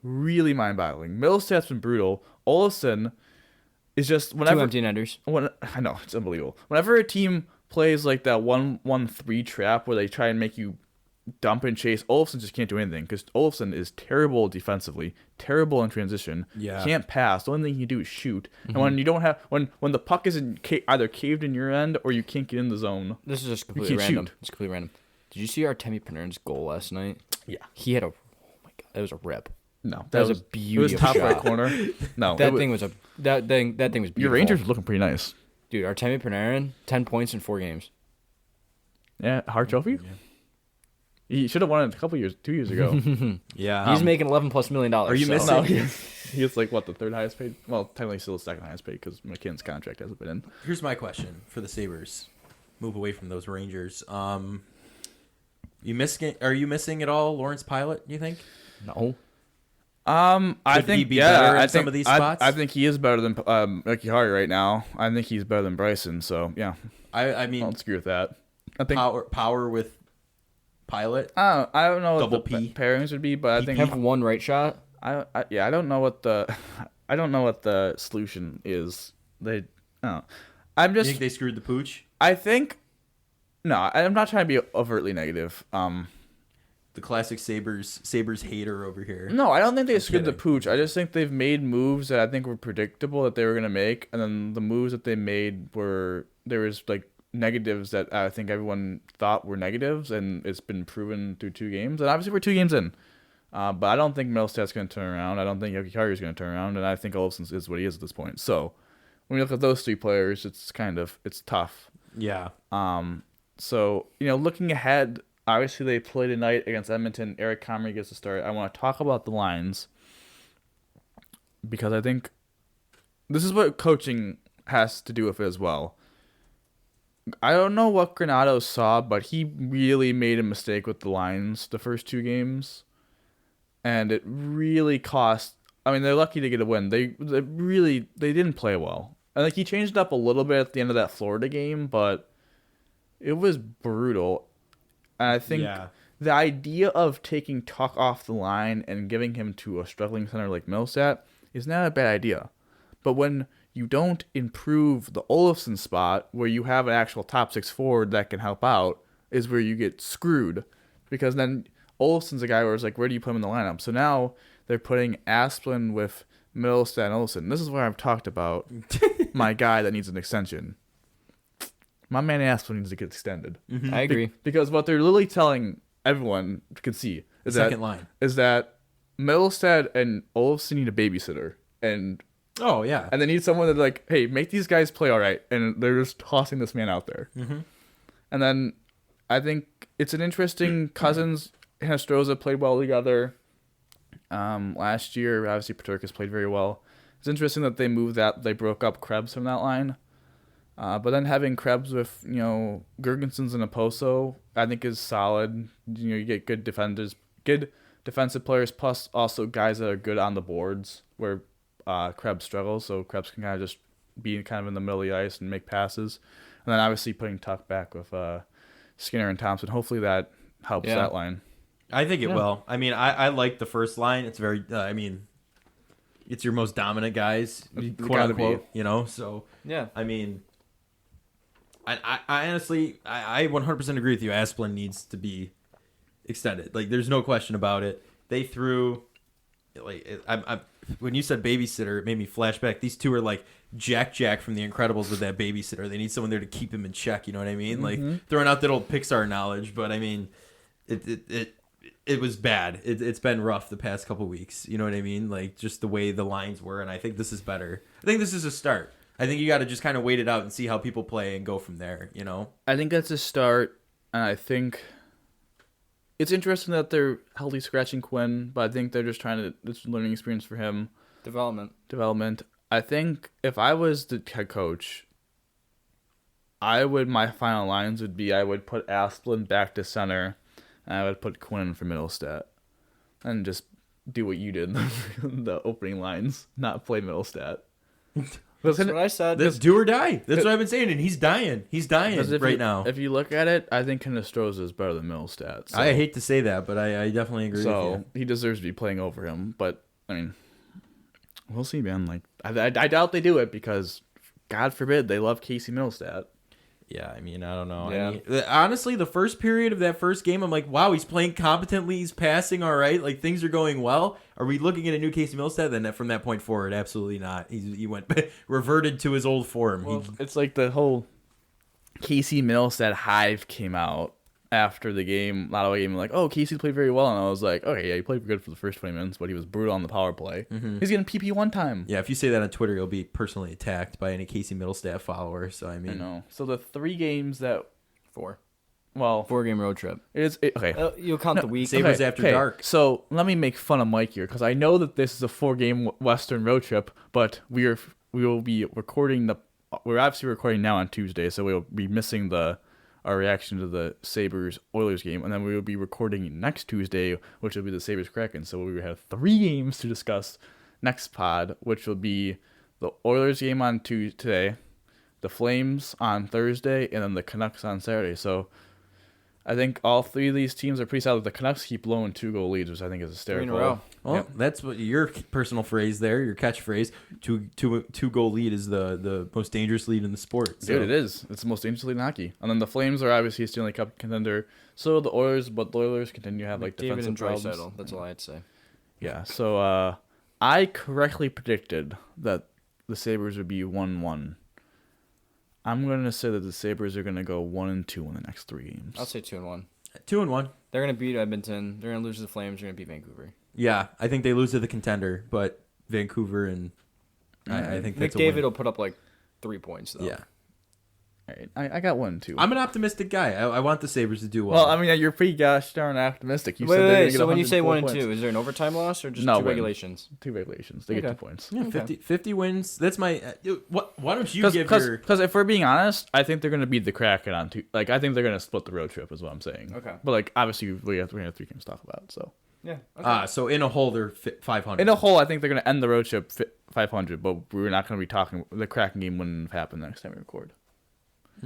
Really mind-boggling. Middlestat's been brutal. Olsen is just... 2 empty netters. I know, it's unbelievable. Whenever a team plays like that 1-1-3 trap where they try and make you dump and chase, Olsen just can't do anything because Olsen is terrible defensively, terrible in transition, can't pass. The only thing he can do is shoot. And when you don't have when the puck isn't either caved in your end or you can't get in the zone, this is just completely random. It's completely random. Did you see Artemi Panarin's goal last night? Yeah, he had oh my god, it was a rip. No, that was a beauty. It was top right corner. No, that thing was beautiful. Your Rangers were looking pretty nice, dude. Artemi Panarin, 10 points in 4 games. Yeah, Hart Trophy. Yeah. He should have won it 2 years ago. Yeah, he's making $11+ million. Are you missing? No, he's like what, the 3rd highest paid? Well, technically still the 2nd highest paid because McKinnon's contract hasn't been in. Here's my question for the Sabres. Move away from those Rangers. Are you missing at all Lawrence Pilot? Do you think? No. I think he be better in some of these spots? I think he is better than Jokiharju right now. I think he's better than Bryson. So yeah, I mean, I don't agree with that. I think power with Pilot. I don't know Double what the P pairings would be, but I think have one right shot. I don't know what the solution is. I'm just. You think they screwed the pooch? I think. No, I'm not trying to be overtly negative. The classic Sabres hater over here. No, I don't think they screwed the pooch. I just think they've made moves that I think were predictable that they were gonna make, and then the moves that they made there was like negatives that I think everyone thought were negatives, and it's been proven through 2 games. And obviously we're 2 games in, but I don't think Middlestat's going to turn around. I don't think Jokiharju is going to turn around, and I think Olsen is what he is at this point. So when you look at those 3 players, it's tough. Yeah. So looking ahead, obviously they play tonight against Edmonton. Eric Comrie gets to start. I want to talk about the lines because I think this is what coaching has to do with it as well. I don't know what Granato saw, but he really made a mistake with the lines the first 2 games, and it really cost. I mean, they're lucky to get a win. They didn't play well, and he changed it up a little bit at the end of that Florida game, but it was brutal. And I think the idea of taking Tuch off the line and giving him to a struggling center like Middlestat is not a bad idea, But when you don't improve the Olofsson spot, where you have an actual top 6 forward that can help out, is where you get screwed. Because then Olofsson's a guy where it's like, where do you put him in the lineup? So now they're putting Asplund with Middlestat and Olofsson. This is where I've talked about my guy that needs an extension. My man Asplund needs to get extended. Mm-hmm. I agree. Because what they're literally telling everyone can see is that Middlestat and Olofsson need a babysitter. And they need someone that's like, hey, make these guys play all right. And they're just tossing this man out there. Mm-hmm. And then I think it's an interesting Cousins and Hastroza played well together. Last year, obviously, Peterka's played very well. It's interesting that they broke up Krebs from that line. But then having Krebs with, Girgensons and Oposo, I think is solid. You get good defenders, good defensive players, plus also guys that are good on the boards where Krebs struggles. So Krebs can kind of just be kind of in the middle of the ice and make passes. And then obviously putting Tuck back with Skinner and Thompson. Hopefully that helps that line. I think it will. I mean, I like the first line. It's very, it's your most dominant guys, quote unquote, so. Yeah. I mean, I honestly, I 100% agree with you. Asplund needs to be extended. Like, there's no question about it. They threw, when you said babysitter, it made me flashback. These two are like Jack from The Incredibles with that babysitter. They need someone there to keep him in check. You know what I mean? Mm-hmm. Like, throwing out that old Pixar knowledge, but I mean, it was bad. It's been rough the past couple weeks. You know what I mean? Like, just the way the lines were, and I think this is better. I think this is a start. I think you got to just kind of wait it out and see how people play and go from there, I think that's a start, and I think it's interesting that they're healthy scratching Quinn, but I think they're just it's a learning experience for him. Development. I think if I was the head coach, my final lines would be I would put Asplund back to center, and I would put Quinn for Middlestat, and just do what you did in the opening lines, not play Middlestat. That's what I said. That's do or die. That's what I've been saying, and he's dying. He's dying right now. If you look at it, I think Hinostroza is better than Middlestat. So. I hate to say that, but I definitely agree with you. He deserves to be playing over him, but, I mean, we'll see, man. Like, I doubt they do it because, God forbid, they love Casey Middlestat. Yeah, I mean, I don't know. Yeah. I mean, honestly, the first period of that first game, I'm like, wow, he's playing competently. He's passing all right. Like, things are going well. Are we looking at a new Casey Middlestat? Then from that point forward, absolutely not. He went reverted to his old form. Well, it's like the whole Casey Middlestat hive came out after the game, not a game, like, oh, Casey played very well. And I was like, okay, yeah, he played good for the first 20 minutes, but he was brutal on the power play. Mm-hmm. He's getting PP one time. Yeah, if you say that on Twitter, you'll be personally attacked by any Casey Middlestat follower. So, I mean. I know. So the 3 games that. 4. Well. 4-game road trip. Okay. You'll count the week. Sabres after dark. So let me make fun of Mike here, because I know that this is a 4-game Western road trip, but we will be recording we're obviously recording now on Tuesday, so we'll be missing our reaction to the Sabres-Oilers game, and then we will be recording next Tuesday, which will be the Sabres-Kraken. So we will have 3 games to discuss next pod, which will be the Oilers game on today, the Flames on Thursday, and then the Canucks on Saturday. So I think all 3 of these teams are pretty solid. The Canucks keep blowing 2-goal leads, which I think is hysterical. 3 in a row. Well, That's what your personal phrase there, your catchphrase. 2-goal lead is the most dangerous lead in the sport. So. Dude, it is. It's the most dangerous lead in hockey. And then the Flames are obviously a Stanley Cup contender. So the Oilers, but the Oilers continue to have like David defensive and problems. Draisaitl. That's all I had to say. Yeah. So I correctly predicted that the Sabres would be 1-1. I'm going to say that the Sabres are going to go 1-2 in the next 3 games. I'll say 2-1. 2-1. They're going to beat Edmonton. They're going to lose to the Flames. They're going to beat Vancouver. Yeah, I think they lose to the contender, but Vancouver and I think that's McDavid will put up like 3 points though. Yeah. All right. I got 1-2. I'm an optimistic guy. I want the Sabres to do well. Well, I mean, you're pretty gosh darn optimistic. You wait. So when you say 1 and 2, is there an overtime loss or just 2 regulations? 2 regulations. They get 2 points. Yeah, 50 wins. That's my. Why don't you give your? Because if we're being honest, I think they're going to beat the Kraken on 2. Like, I think they're going to split the road trip. Is what I'm saying. Okay. But like, obviously, we have 3 games to talk about. So. Yeah. Okay. So in a whole, they're 500. In a whole, I think they're going to end the road trip 500. But we're not going to be talking. The Kraken game wouldn't have happened next time we record.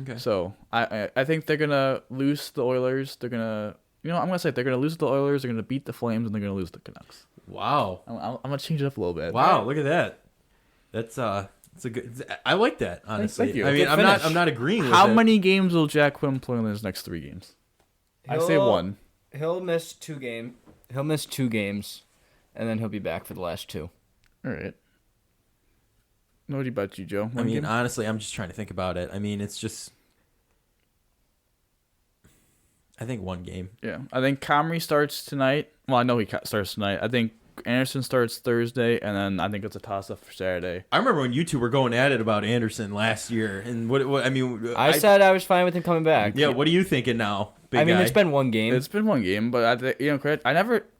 Okay. So I think they're gonna lose the Oilers. They're gonna I'm gonna say they're gonna lose the Oilers. They're gonna beat the Flames, and they're gonna lose the Canucks. Wow. I'm gonna change it up a little bit. Wow, look at that. That's it's a good. I like that, honestly. Thank you. I mean, Good I'm not agreeing with it. How many games will Jack Quinn play in his next 3 games? I say 1. He'll miss 2 games. He'll miss 2 games, and then he'll be back for the last 2. All right. What about you, Joe? I mean, honestly, I'm just trying to think about it. I mean, it's just. I think 1 game. Yeah, I think Comrie starts tonight. Well, I know he starts tonight. I think Anderson starts Thursday, and then I think it's a toss-up for Saturday. I remember when you two were going at it about Anderson last year, and what I mean. I said I was fine with him coming back. Yeah, what are you thinking now, big guy? it's been 1 game. It's been 1 game, but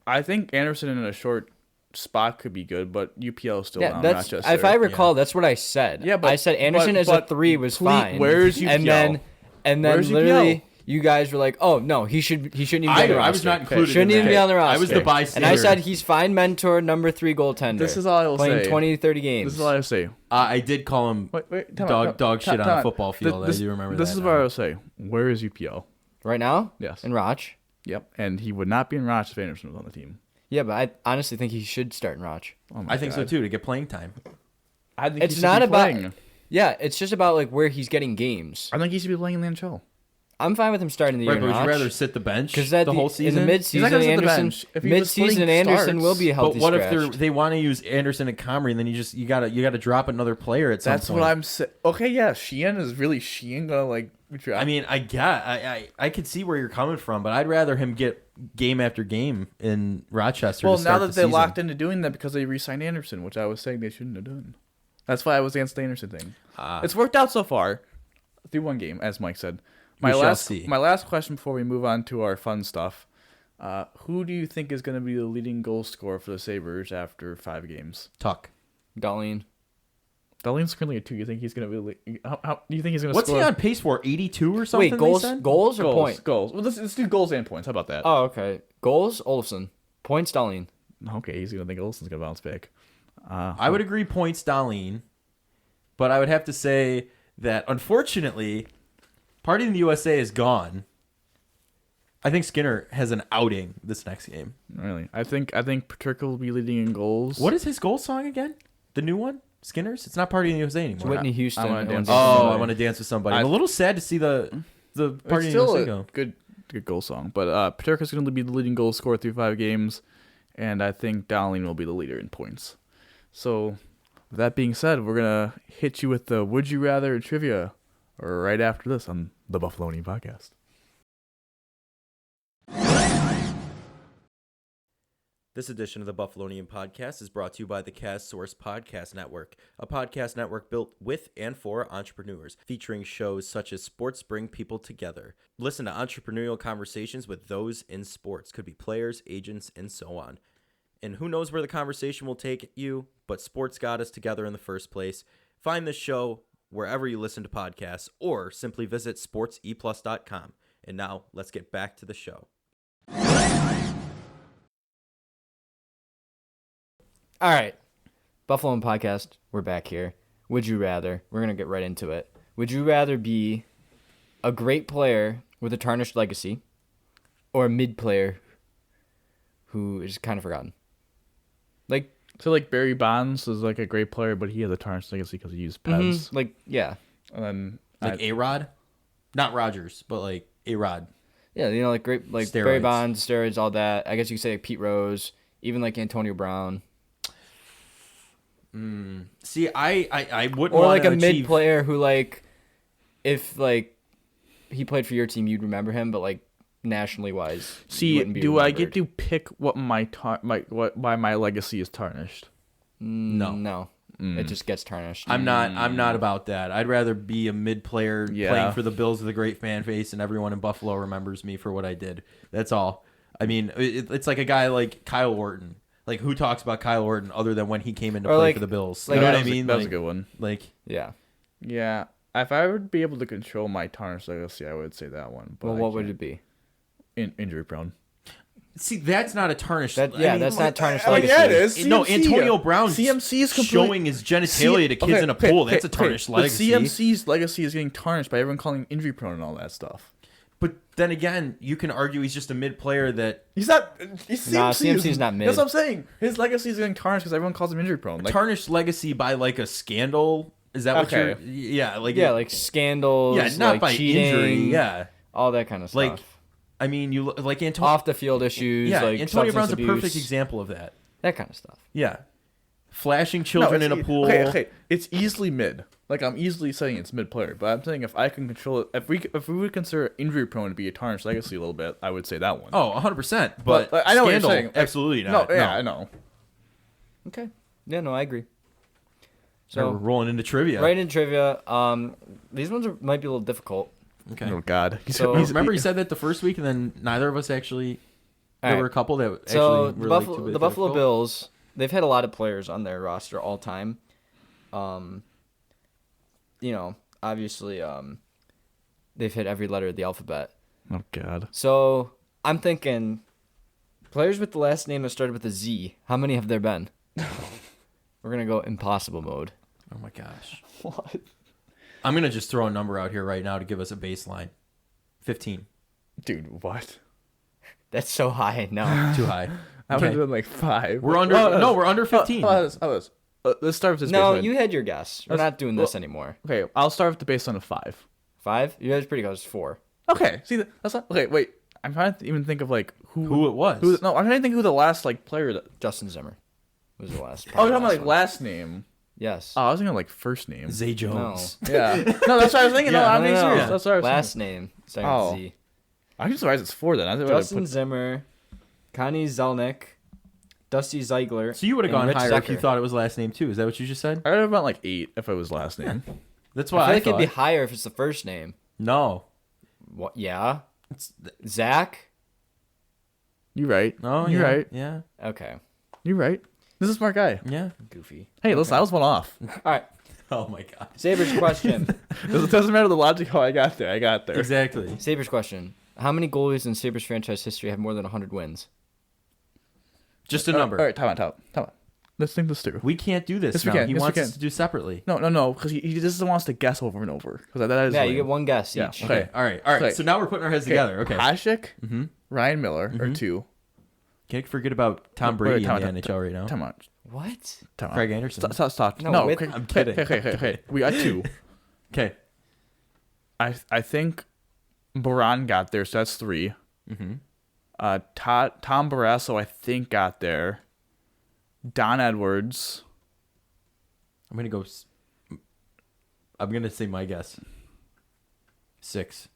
I think Anderson in a short spot could be good, but UPL is still down Rochester. If I recall, that's what I said. Yeah, but I said Anderson as a 3 was fine. Where's UPL? And then Where's literally. UPL? You guys were like, "Oh no, he shouldn't even be on the roster." I was not included. Shouldn't even be on the roster. I was the bystander. And I said he's fine mentor, number 3 goaltender. This is all I will playing say. 20 to 30 games. This is all I will say. I did call him dog shit on a football field. I do remember that. This is what I will say. Where is UPL? Right now? Yes. In Roch? Yep. And he would not be in Roch if Anderson was on the team. Yeah, but I honestly think he should start in Roch. Oh I think so too, to get playing time. I think It's not about... Yeah, it's just about like where he's getting games. I think he should be playing in the NHL. I'm fine with him starting the year in But would Roch. you rather sit the bench Because the whole season? In the mid-season, Anderson will be a healthy But what scratch. if they want to use Anderson and Comrie, and then you gotta drop another player at some point? That's what I'm saying. Okay, yeah, Sheehan gonna like? I mean, I could see where you're coming from, but I'd rather him get game after game in Rochester. Well, to now start that the they're season. locked into doing that because they re-signed Anderson, which I was saying they shouldn't have done. That's why I was against the Anderson thing. It's worked out so far through 1 game, as Mike said. My last question before we move on to our fun stuff. Who do you think is going to be the leading goal scorer for the Sabres after 5 games? Tuck. Darlene. Darlene's currently at 2. You think he's going to be? How do you think he's going to? What's score? he on pace for? 82 or something? Wait, goals or points? Goals. Well, let's do goals and points. How about that? Oh, okay. Goals, Olofsson. Points, Darlene. Okay, he's going to think Olsen's going to bounce back. I would agree points, Darlene, but I would have to say that unfortunately, Party in the USA is gone. I think Skinner has an outing this next game. Really, I think Paterka will be leading in goals. What is his goal song again? The new one, Skinner's. It's not Party in the USA anymore. It's Whitney Houston. I wanna dance. I want to dance with somebody. I'm a little sad to see the Party in the USA go. Good goal song. But Paterka's going to be the leading goal scorer through 5 games, and I think Darlene will be the leader in points. So, with that being said, we're gonna hit you with the Would You Rather trivia right after this on the Buffalonian Podcast. This edition of the Buffalonian Podcast is brought to you by the Cast Source Podcast Network, a podcast network built with and for entrepreneurs, featuring shows such as Sports Bring People Together. Listen to entrepreneurial conversations with those in sports, could be players, agents, and so on. And who knows where the conversation will take you, but sports got us together in the first place. Find this show wherever you listen to podcasts, or simply visit sportseplus.com. And now, let's get back to the show. All right. Buffalonian Podcast, we're back here. Would you rather? We're going to get right into it. Would you rather be a great player with a tarnished legacy or a mid player who is kind of forgotten? Like Barry Bonds is like a great player, but he has a tarnished legacy because he used Peds. Mm-hmm. And then A-Rod? Not Rogers, but like A-Rod. Yeah, like great, like steroids. Barry Bonds, steroids, all that. I guess you could say like Pete Rose, even like Antonio Brown. See, I wouldn't or want like a mid player who like, if like he played for your team, you'd remember him, but like nationally wise, see, do I get to pick what why my legacy is tarnished? No. It just gets tarnished. I'm not about that. I'd rather be a mid player playing for the Bills with a great fan base, and everyone in Buffalo remembers me for what I did. That's all. I mean, it's like a guy like Kyle Orton. Like, who talks about Kyle Orton other than when he came in to play for the Bills? Like, you know what I mean? That was a good one. Yeah. If I would be able to control my tarnished legacy, I would say that one. But what would it be? Injury prone. See, that's not a tarnished. That's not tarnished legacy. Yeah, it is. No, Antonio Brown's CMC is showing his genitalia to kids in a pool. That's a tarnished legacy. But CMC's legacy is getting tarnished by everyone calling him injury prone and all that stuff. But then again, you can argue he's just a mid player that He's not. CMC's not mid. That's what I'm saying. His legacy is getting tarnished because everyone calls him injury prone. Like, tarnished legacy by like a scandal. Is that what you're? Yeah, like scandals. Yeah, not like by cheating, injury. Yeah, all that kind of stuff. like, I mean, you like Antonio off the field issues. Yeah, like Antonio Brown's abuse, a perfect example of that. That kind of stuff. Yeah, flashing children in a pool. Okay, it's easily mid. Like, I'm easily saying it's mid player, but I'm saying if I can control it, if we would consider injury prone to be a tarnished legacy a little bit, I would say that one. Oh, 100%. But I know scandal, what you're saying. Like, absolutely not. No, yeah, I know. Okay. Yeah, no, I agree. So we're rolling into trivia. Right in trivia. These ones might be a little difficult. Okay. Oh God. So remember he said that the first week, and then neither of us actually. There were a couple that actually so were the Buffalo Bills. They've had a lot of players on their roster all time. Obviously, they've hit every letter of the alphabet. Oh God. So I'm thinking, players with the last name that started with a Z. How many have there been? We're gonna go impossible mode. Oh my gosh. What? I'm gonna just throw a number out here right now to give us a baseline. 15. Dude, what? That's so high. No. Too high. I would have been like 5. We're under. No, we're under 15. Let's start with this. No, baseline. you had your guess. We're not doing this anymore. Okay, I'll start with the baseline of 5. 5? You guys pretty close. 4. Okay, see that's not okay. Wait, I'm trying to even think of like Who it was? No, I'm trying to think who the last like player that. Justin Zimmer was the last. Oh, you're talking about like one. last name. Yes. Oh, I was thinking like first name. Zay Jones. Yeah. No, that's what I was thinking. Yeah, no, I'm being No. serious. That's what I was Last thinking. name. Starting Oh. with Z. I'm surprised it's 4 then. I thought Justin Zimmer, Connie Zelnick, Dusty Ziegler. So you would have and gone Rich higher if you Zecker. thought it was last name too. Is that what you just said? I would have about like 8 if it was last name. That's I why feel I like thought. it'd be higher if it's the first name. No. What? Yeah. It's, Zach. You're right. oh, You're yeah, right. Yeah. Okay. You're right. This is a smart guy. Yeah. Goofy. Hey, listen, I was one off. All right. Oh my god. Sabres question. It doesn't matter the logic how I got there. I got there. Exactly. Sabres question. How many goalies in Sabres franchise history have more than 100 wins? Just a number. All right, time out. Let's think this through. We can't do this Yes, we now. can. He Yes, we wants us can. to do separately. No, because he just wants to guess over and over. Because that is Yeah, lame. you get one guess Yeah. each. Okay. Okay. All right. All right. Okay. So now we're putting our heads together. Okay. Hasek, Mm-hmm. Ryan Miller are 2. Can't forget about Tom Wait, Brady time in out, the NHL right now. Time out. What? Time out. Craig Anderson. Stop. No, No, with- okay, I'm kidding. Okay. We got 2. Okay. I think Baran got there, so that's 3. Mm-hmm. Tom Barrasso, I think, got there. Don Edwards. I'm gonna go. I'm gonna say my guess. 6.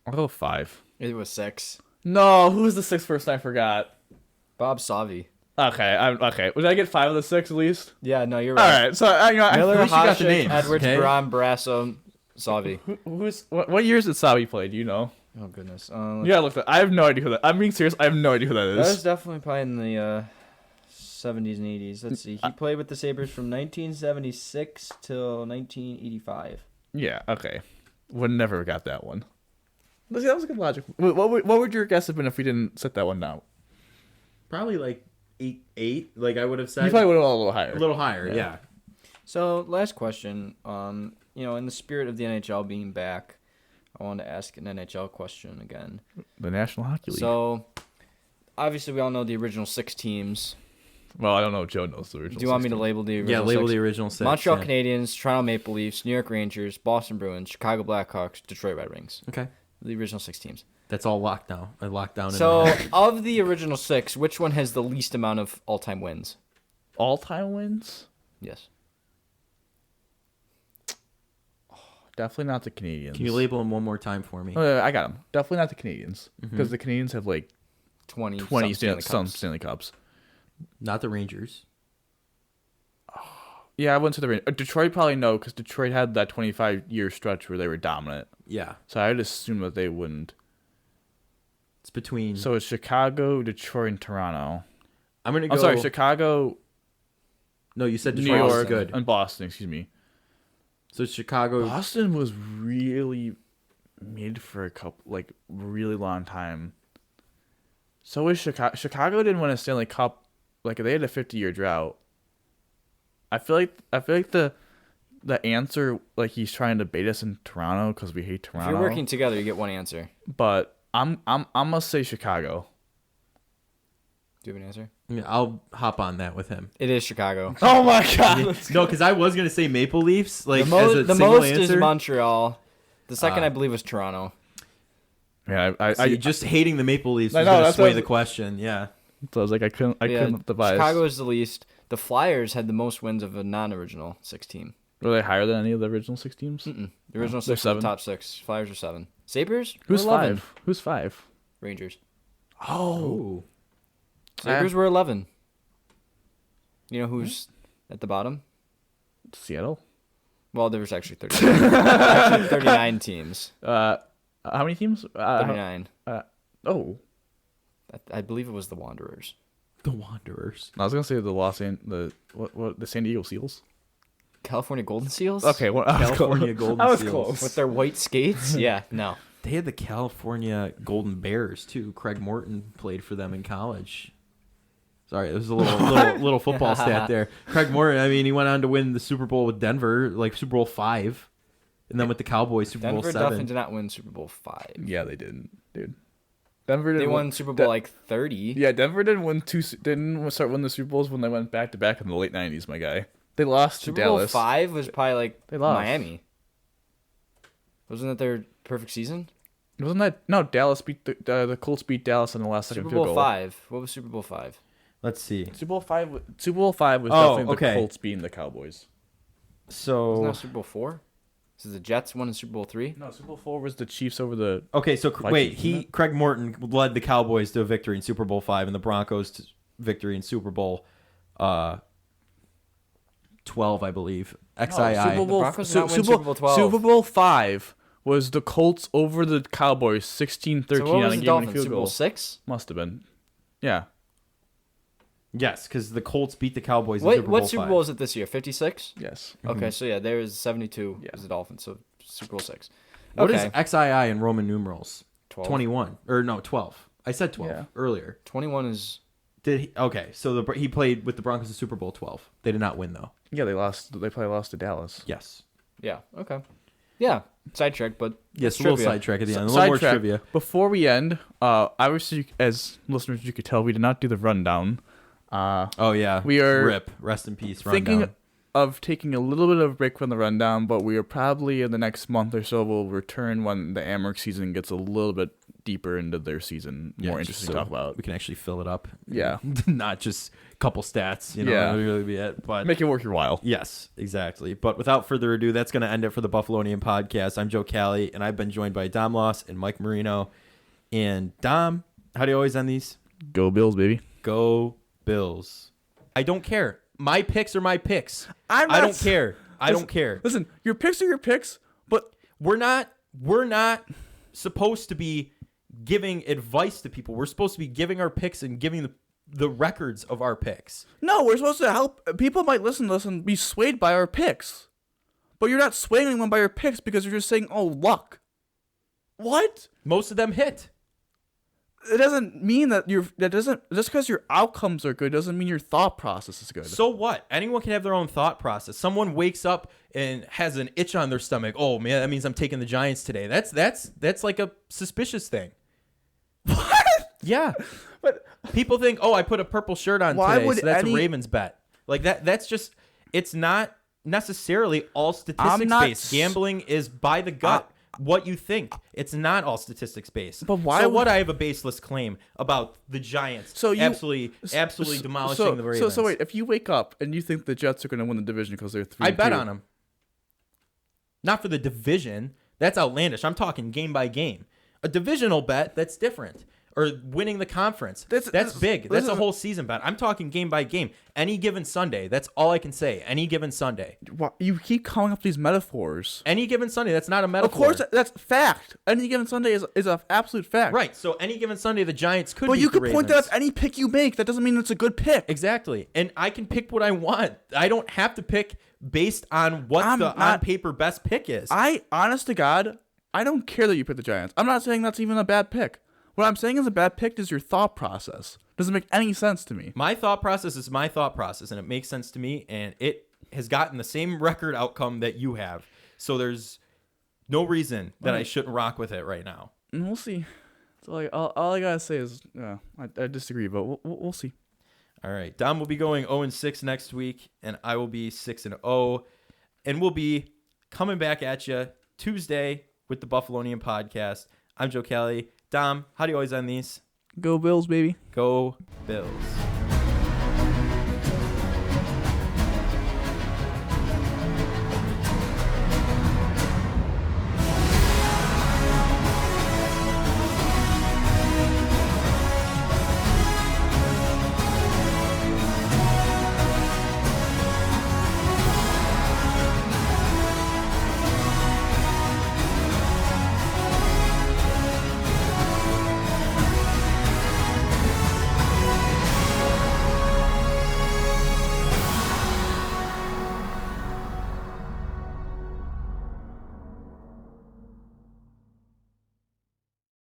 I'll go 5. It was 6. No, who was the 6th person I forgot? Bob Savi. Okay, okay. Did I get 5 of the 6 at least? Yeah, no, you're All right. right, so Miller, At least you got the Hasek, names, Edwards, okay? Baran, Brasso, Savi. what years did Savi play? Do you know? Oh, goodness. You gotta look that. I have no idea who that. I'm being serious. I have no idea who that That was is. definitely probably in the 70s and 80s. Let's see. He played with the Sabres from 1976 till 1985. Yeah. Okay. Would never have got that one. Let's see, that was a good logic. What would your guess have been if we didn't set that one down? Probably like 8. Like I would have said. You probably would have gone a little higher. a little higher. Yeah. So, last question. In the spirit of the NHL being back, I wanted to ask an NHL question again. The National Hockey League. So, obviously, we all know the original 6 teams. Well, I don't know if Joe knows the original. Do you want me to 16. label the original Yeah. Label 6? the original 6. Montreal yeah. Canadiens, Toronto Maple Leafs, New York Rangers, Boston Bruins, Chicago Blackhawks, Detroit Red Wings. Okay. The original 6 teams. That's all locked now. I locked down. So, in my head. of the original 6, which one has the least amount of all-time wins? All-time wins? Yes. Definitely not the Canadians. Can you label them one more time for me? Oh, yeah, I got them. Definitely not the Canadians. Because the Canadians have like 20 some Stanley Cups. Not the Rangers. Yeah, I went to the Rangers. Detroit probably no, because Detroit had that 25-year stretch where they were dominant. Yeah. So I would assume that they wouldn't. It's between. So it's Chicago, Detroit, and Toronto. I'm gonna go. I'm sorry, Chicago, No, you said New Detroit was York, good. and Boston. Excuse me. So it's Chicago. Boston was really mid for a really long time. So was Chicago. Chicago didn't win a Stanley Cup. Like they had a 50-year drought. I feel like the the answer like he's trying to bait us in Toronto because we hate Toronto. If you're working together, you get one answer. But I'm gonna say Chicago. Do you have an answer? Yeah, I'll hop on that with him. It is Chicago. Oh my god! No, because I was gonna say Maple Leafs. Like the as a most single is answer. Montreal. The second I believe was Toronto. Yeah, I just hating the Maple Leafs I was know, gonna that's sway what- the question. Yeah. So I was like, I couldn't devise. Chicago is the least. The Flyers had the most wins of a non-original 6 team. Were they higher than any of the original 6 teams? Mm-mm. The original they're 6 were the 7. top 6. Flyers are 7. Sabres? Who's were 11. 5? Who's 5? Rangers. Oh, Sabres were 11. You know who's at the bottom? Seattle. Well, there was actually 39. Actually 39 teams. How many teams? 39. Oh, I believe it was the Wanderers. The Wanderers. I was gonna say the San Diego Seals. California Golden Seals? Okay, well, California Golden I was Seals. close. With their white skates? Yeah, no. They had the California Golden Bears too. Craig Morton played for them in college. Sorry, it was a little football stat there. Craig Morton, I mean, he went on to win the Super Bowl with Denver, like Super Bowl 5, and then with the Cowboys, Super Bowl Denver 7. definitely did not win Super Bowl 5. Yeah, they didn't, dude. Denver They didn't won Super Bowl like 30. Yeah, Denver didn't start winning the Super Bowls when they went back to back in the late 90s, my guy. They lost Super to Dallas. Bowl 5 was probably like They lost. Miami. Wasn't that their perfect season? Wasn't that no? Dallas beat the Colts beat Dallas in the last second Super field Bowl goal. 5. What was Super Bowl 5? Let's see. Super Bowl 5. Super Bowl 5 was Oh, definitely okay. the Colts beating the Cowboys. Wasn't So that Super Bowl 4? So the Jets won in Super Bowl 3? No, Super Bowl 4 was the Chiefs over the. okay, so wait, Vikings, isn't it? Craig Morton led the Cowboys to a victory in Super Bowl 5 and the Broncos to victory in Super Bowl 12, I believe. XII. Super Bowl, The Broncos did not win Super Bowl 12. Super Bowl 5 was the Colts over the Cowboys 16-13 So what on was a the game-winning Dolphins? field Super Bowl goal. 6? Must have been. Yeah. Yes, because the Colts beat the Cowboys in What Super Bowl 5. Super Bowl is it this year? 56? Yes. Okay, so yeah, there is 72 Yeah. is the Dolphins, so Super Bowl 6. What Okay. is XII in Roman numerals? 12. 21. Or no, 12. I said 12 Yeah. earlier. 21 is... Did he? Okay, so he played with the Broncos in Super Bowl 12. They did not win, though. Yeah, they lost. They probably lost to Dallas. Yes. Yeah, okay. Yeah, sidetrack, but Yes, a trivia. little sidetrack at the end. A little more Sidetrack. trivia. Before we end, obviously, as listeners, you could tell we did not do the rundown. Oh, yeah. We are RIP. Rest in peace. Thinking Rundown. of taking a little bit of a break from the rundown, but we are probably in the next month or so will return when the Amherst season gets a little bit deeper into their season. Yeah, More just interesting so to talk about. We can actually fill it up. Yeah. Not just a couple stats. Yeah. That would really be it. But Make it worth your while. yes, exactly. But without further ado, that's going to end it for the Buffalonian Podcast. I'm Joe Callie, and I've been joined by Dom Loss and Mike Marino. And Dom, how do you always end these? Go Bills, baby. Go Bills. I don't care. My picks are my picks. I'm I not- don't care. I don't care. Listen, your picks are your picks, but We're not supposed to be giving advice to people. We're supposed to be giving our picks and giving the records of our picks. no, we're supposed to help. People might listen to us and be swayed by our picks, but you're not swaying anyone by your picks because you're just saying, "Oh, luck." What? Most of them hit. It doesn't mean that just because your outcomes are good doesn't mean your thought process is good. So what? Anyone can have their own thought process. Someone wakes up and has an itch on their stomach. Oh man, that means I'm taking the Giants today. That's like a suspicious thing. What? Yeah. But People think, oh, I put a purple shirt on Why today, would so that's any- a Ravens bet. Like that's just, it's not necessarily all statistics I'm not based. Gambling is by the gut. What you think. It's not all statistics based. But why So would- what? I have a baseless claim about the Giants. So you- absolutely demolishing the Ravens. So wait, if you wake up and you think the Jets are going to win the division because they're 3-2, I bet on them. Not for the division. That's outlandish. I'm talking game by game. A divisional bet, that's different. Or winning the conference. That's big. That's a whole season bet. I'm talking game by game. Any given Sunday. That's all I can say. Any given Sunday. You keep calling up these metaphors. Any given Sunday. That's not a Of metaphor. course, that's fact. Any given Sunday is an absolute fact. Right. So any given Sunday, the Giants could But beat you the could point that Ravens. at any pick you make. That doesn't mean it's a good pick. Exactly. And I can pick what I want. I don't have to pick based on what I'm the not- on-paper best pick is. Honest to God, I don't care that you pick the Giants. I'm not saying that's even a bad pick. What I'm saying is a bad pick is your thought process. Doesn't make any sense to me. My thought process is my thought process, and it makes sense to me, and it has gotten the same record outcome that you have. So there's no reason that I shouldn't rock with it right now. And we'll see. So like all I gotta say is, I disagree, but we'll see. All right, Dom will be going 0-6 next week, and I will be 6-0, and we'll be coming back at you Tuesday with the Buffalonian Podcast. I'm Joe Kelly. Dom, how do you always end these? Go Bills, baby. Go Bills.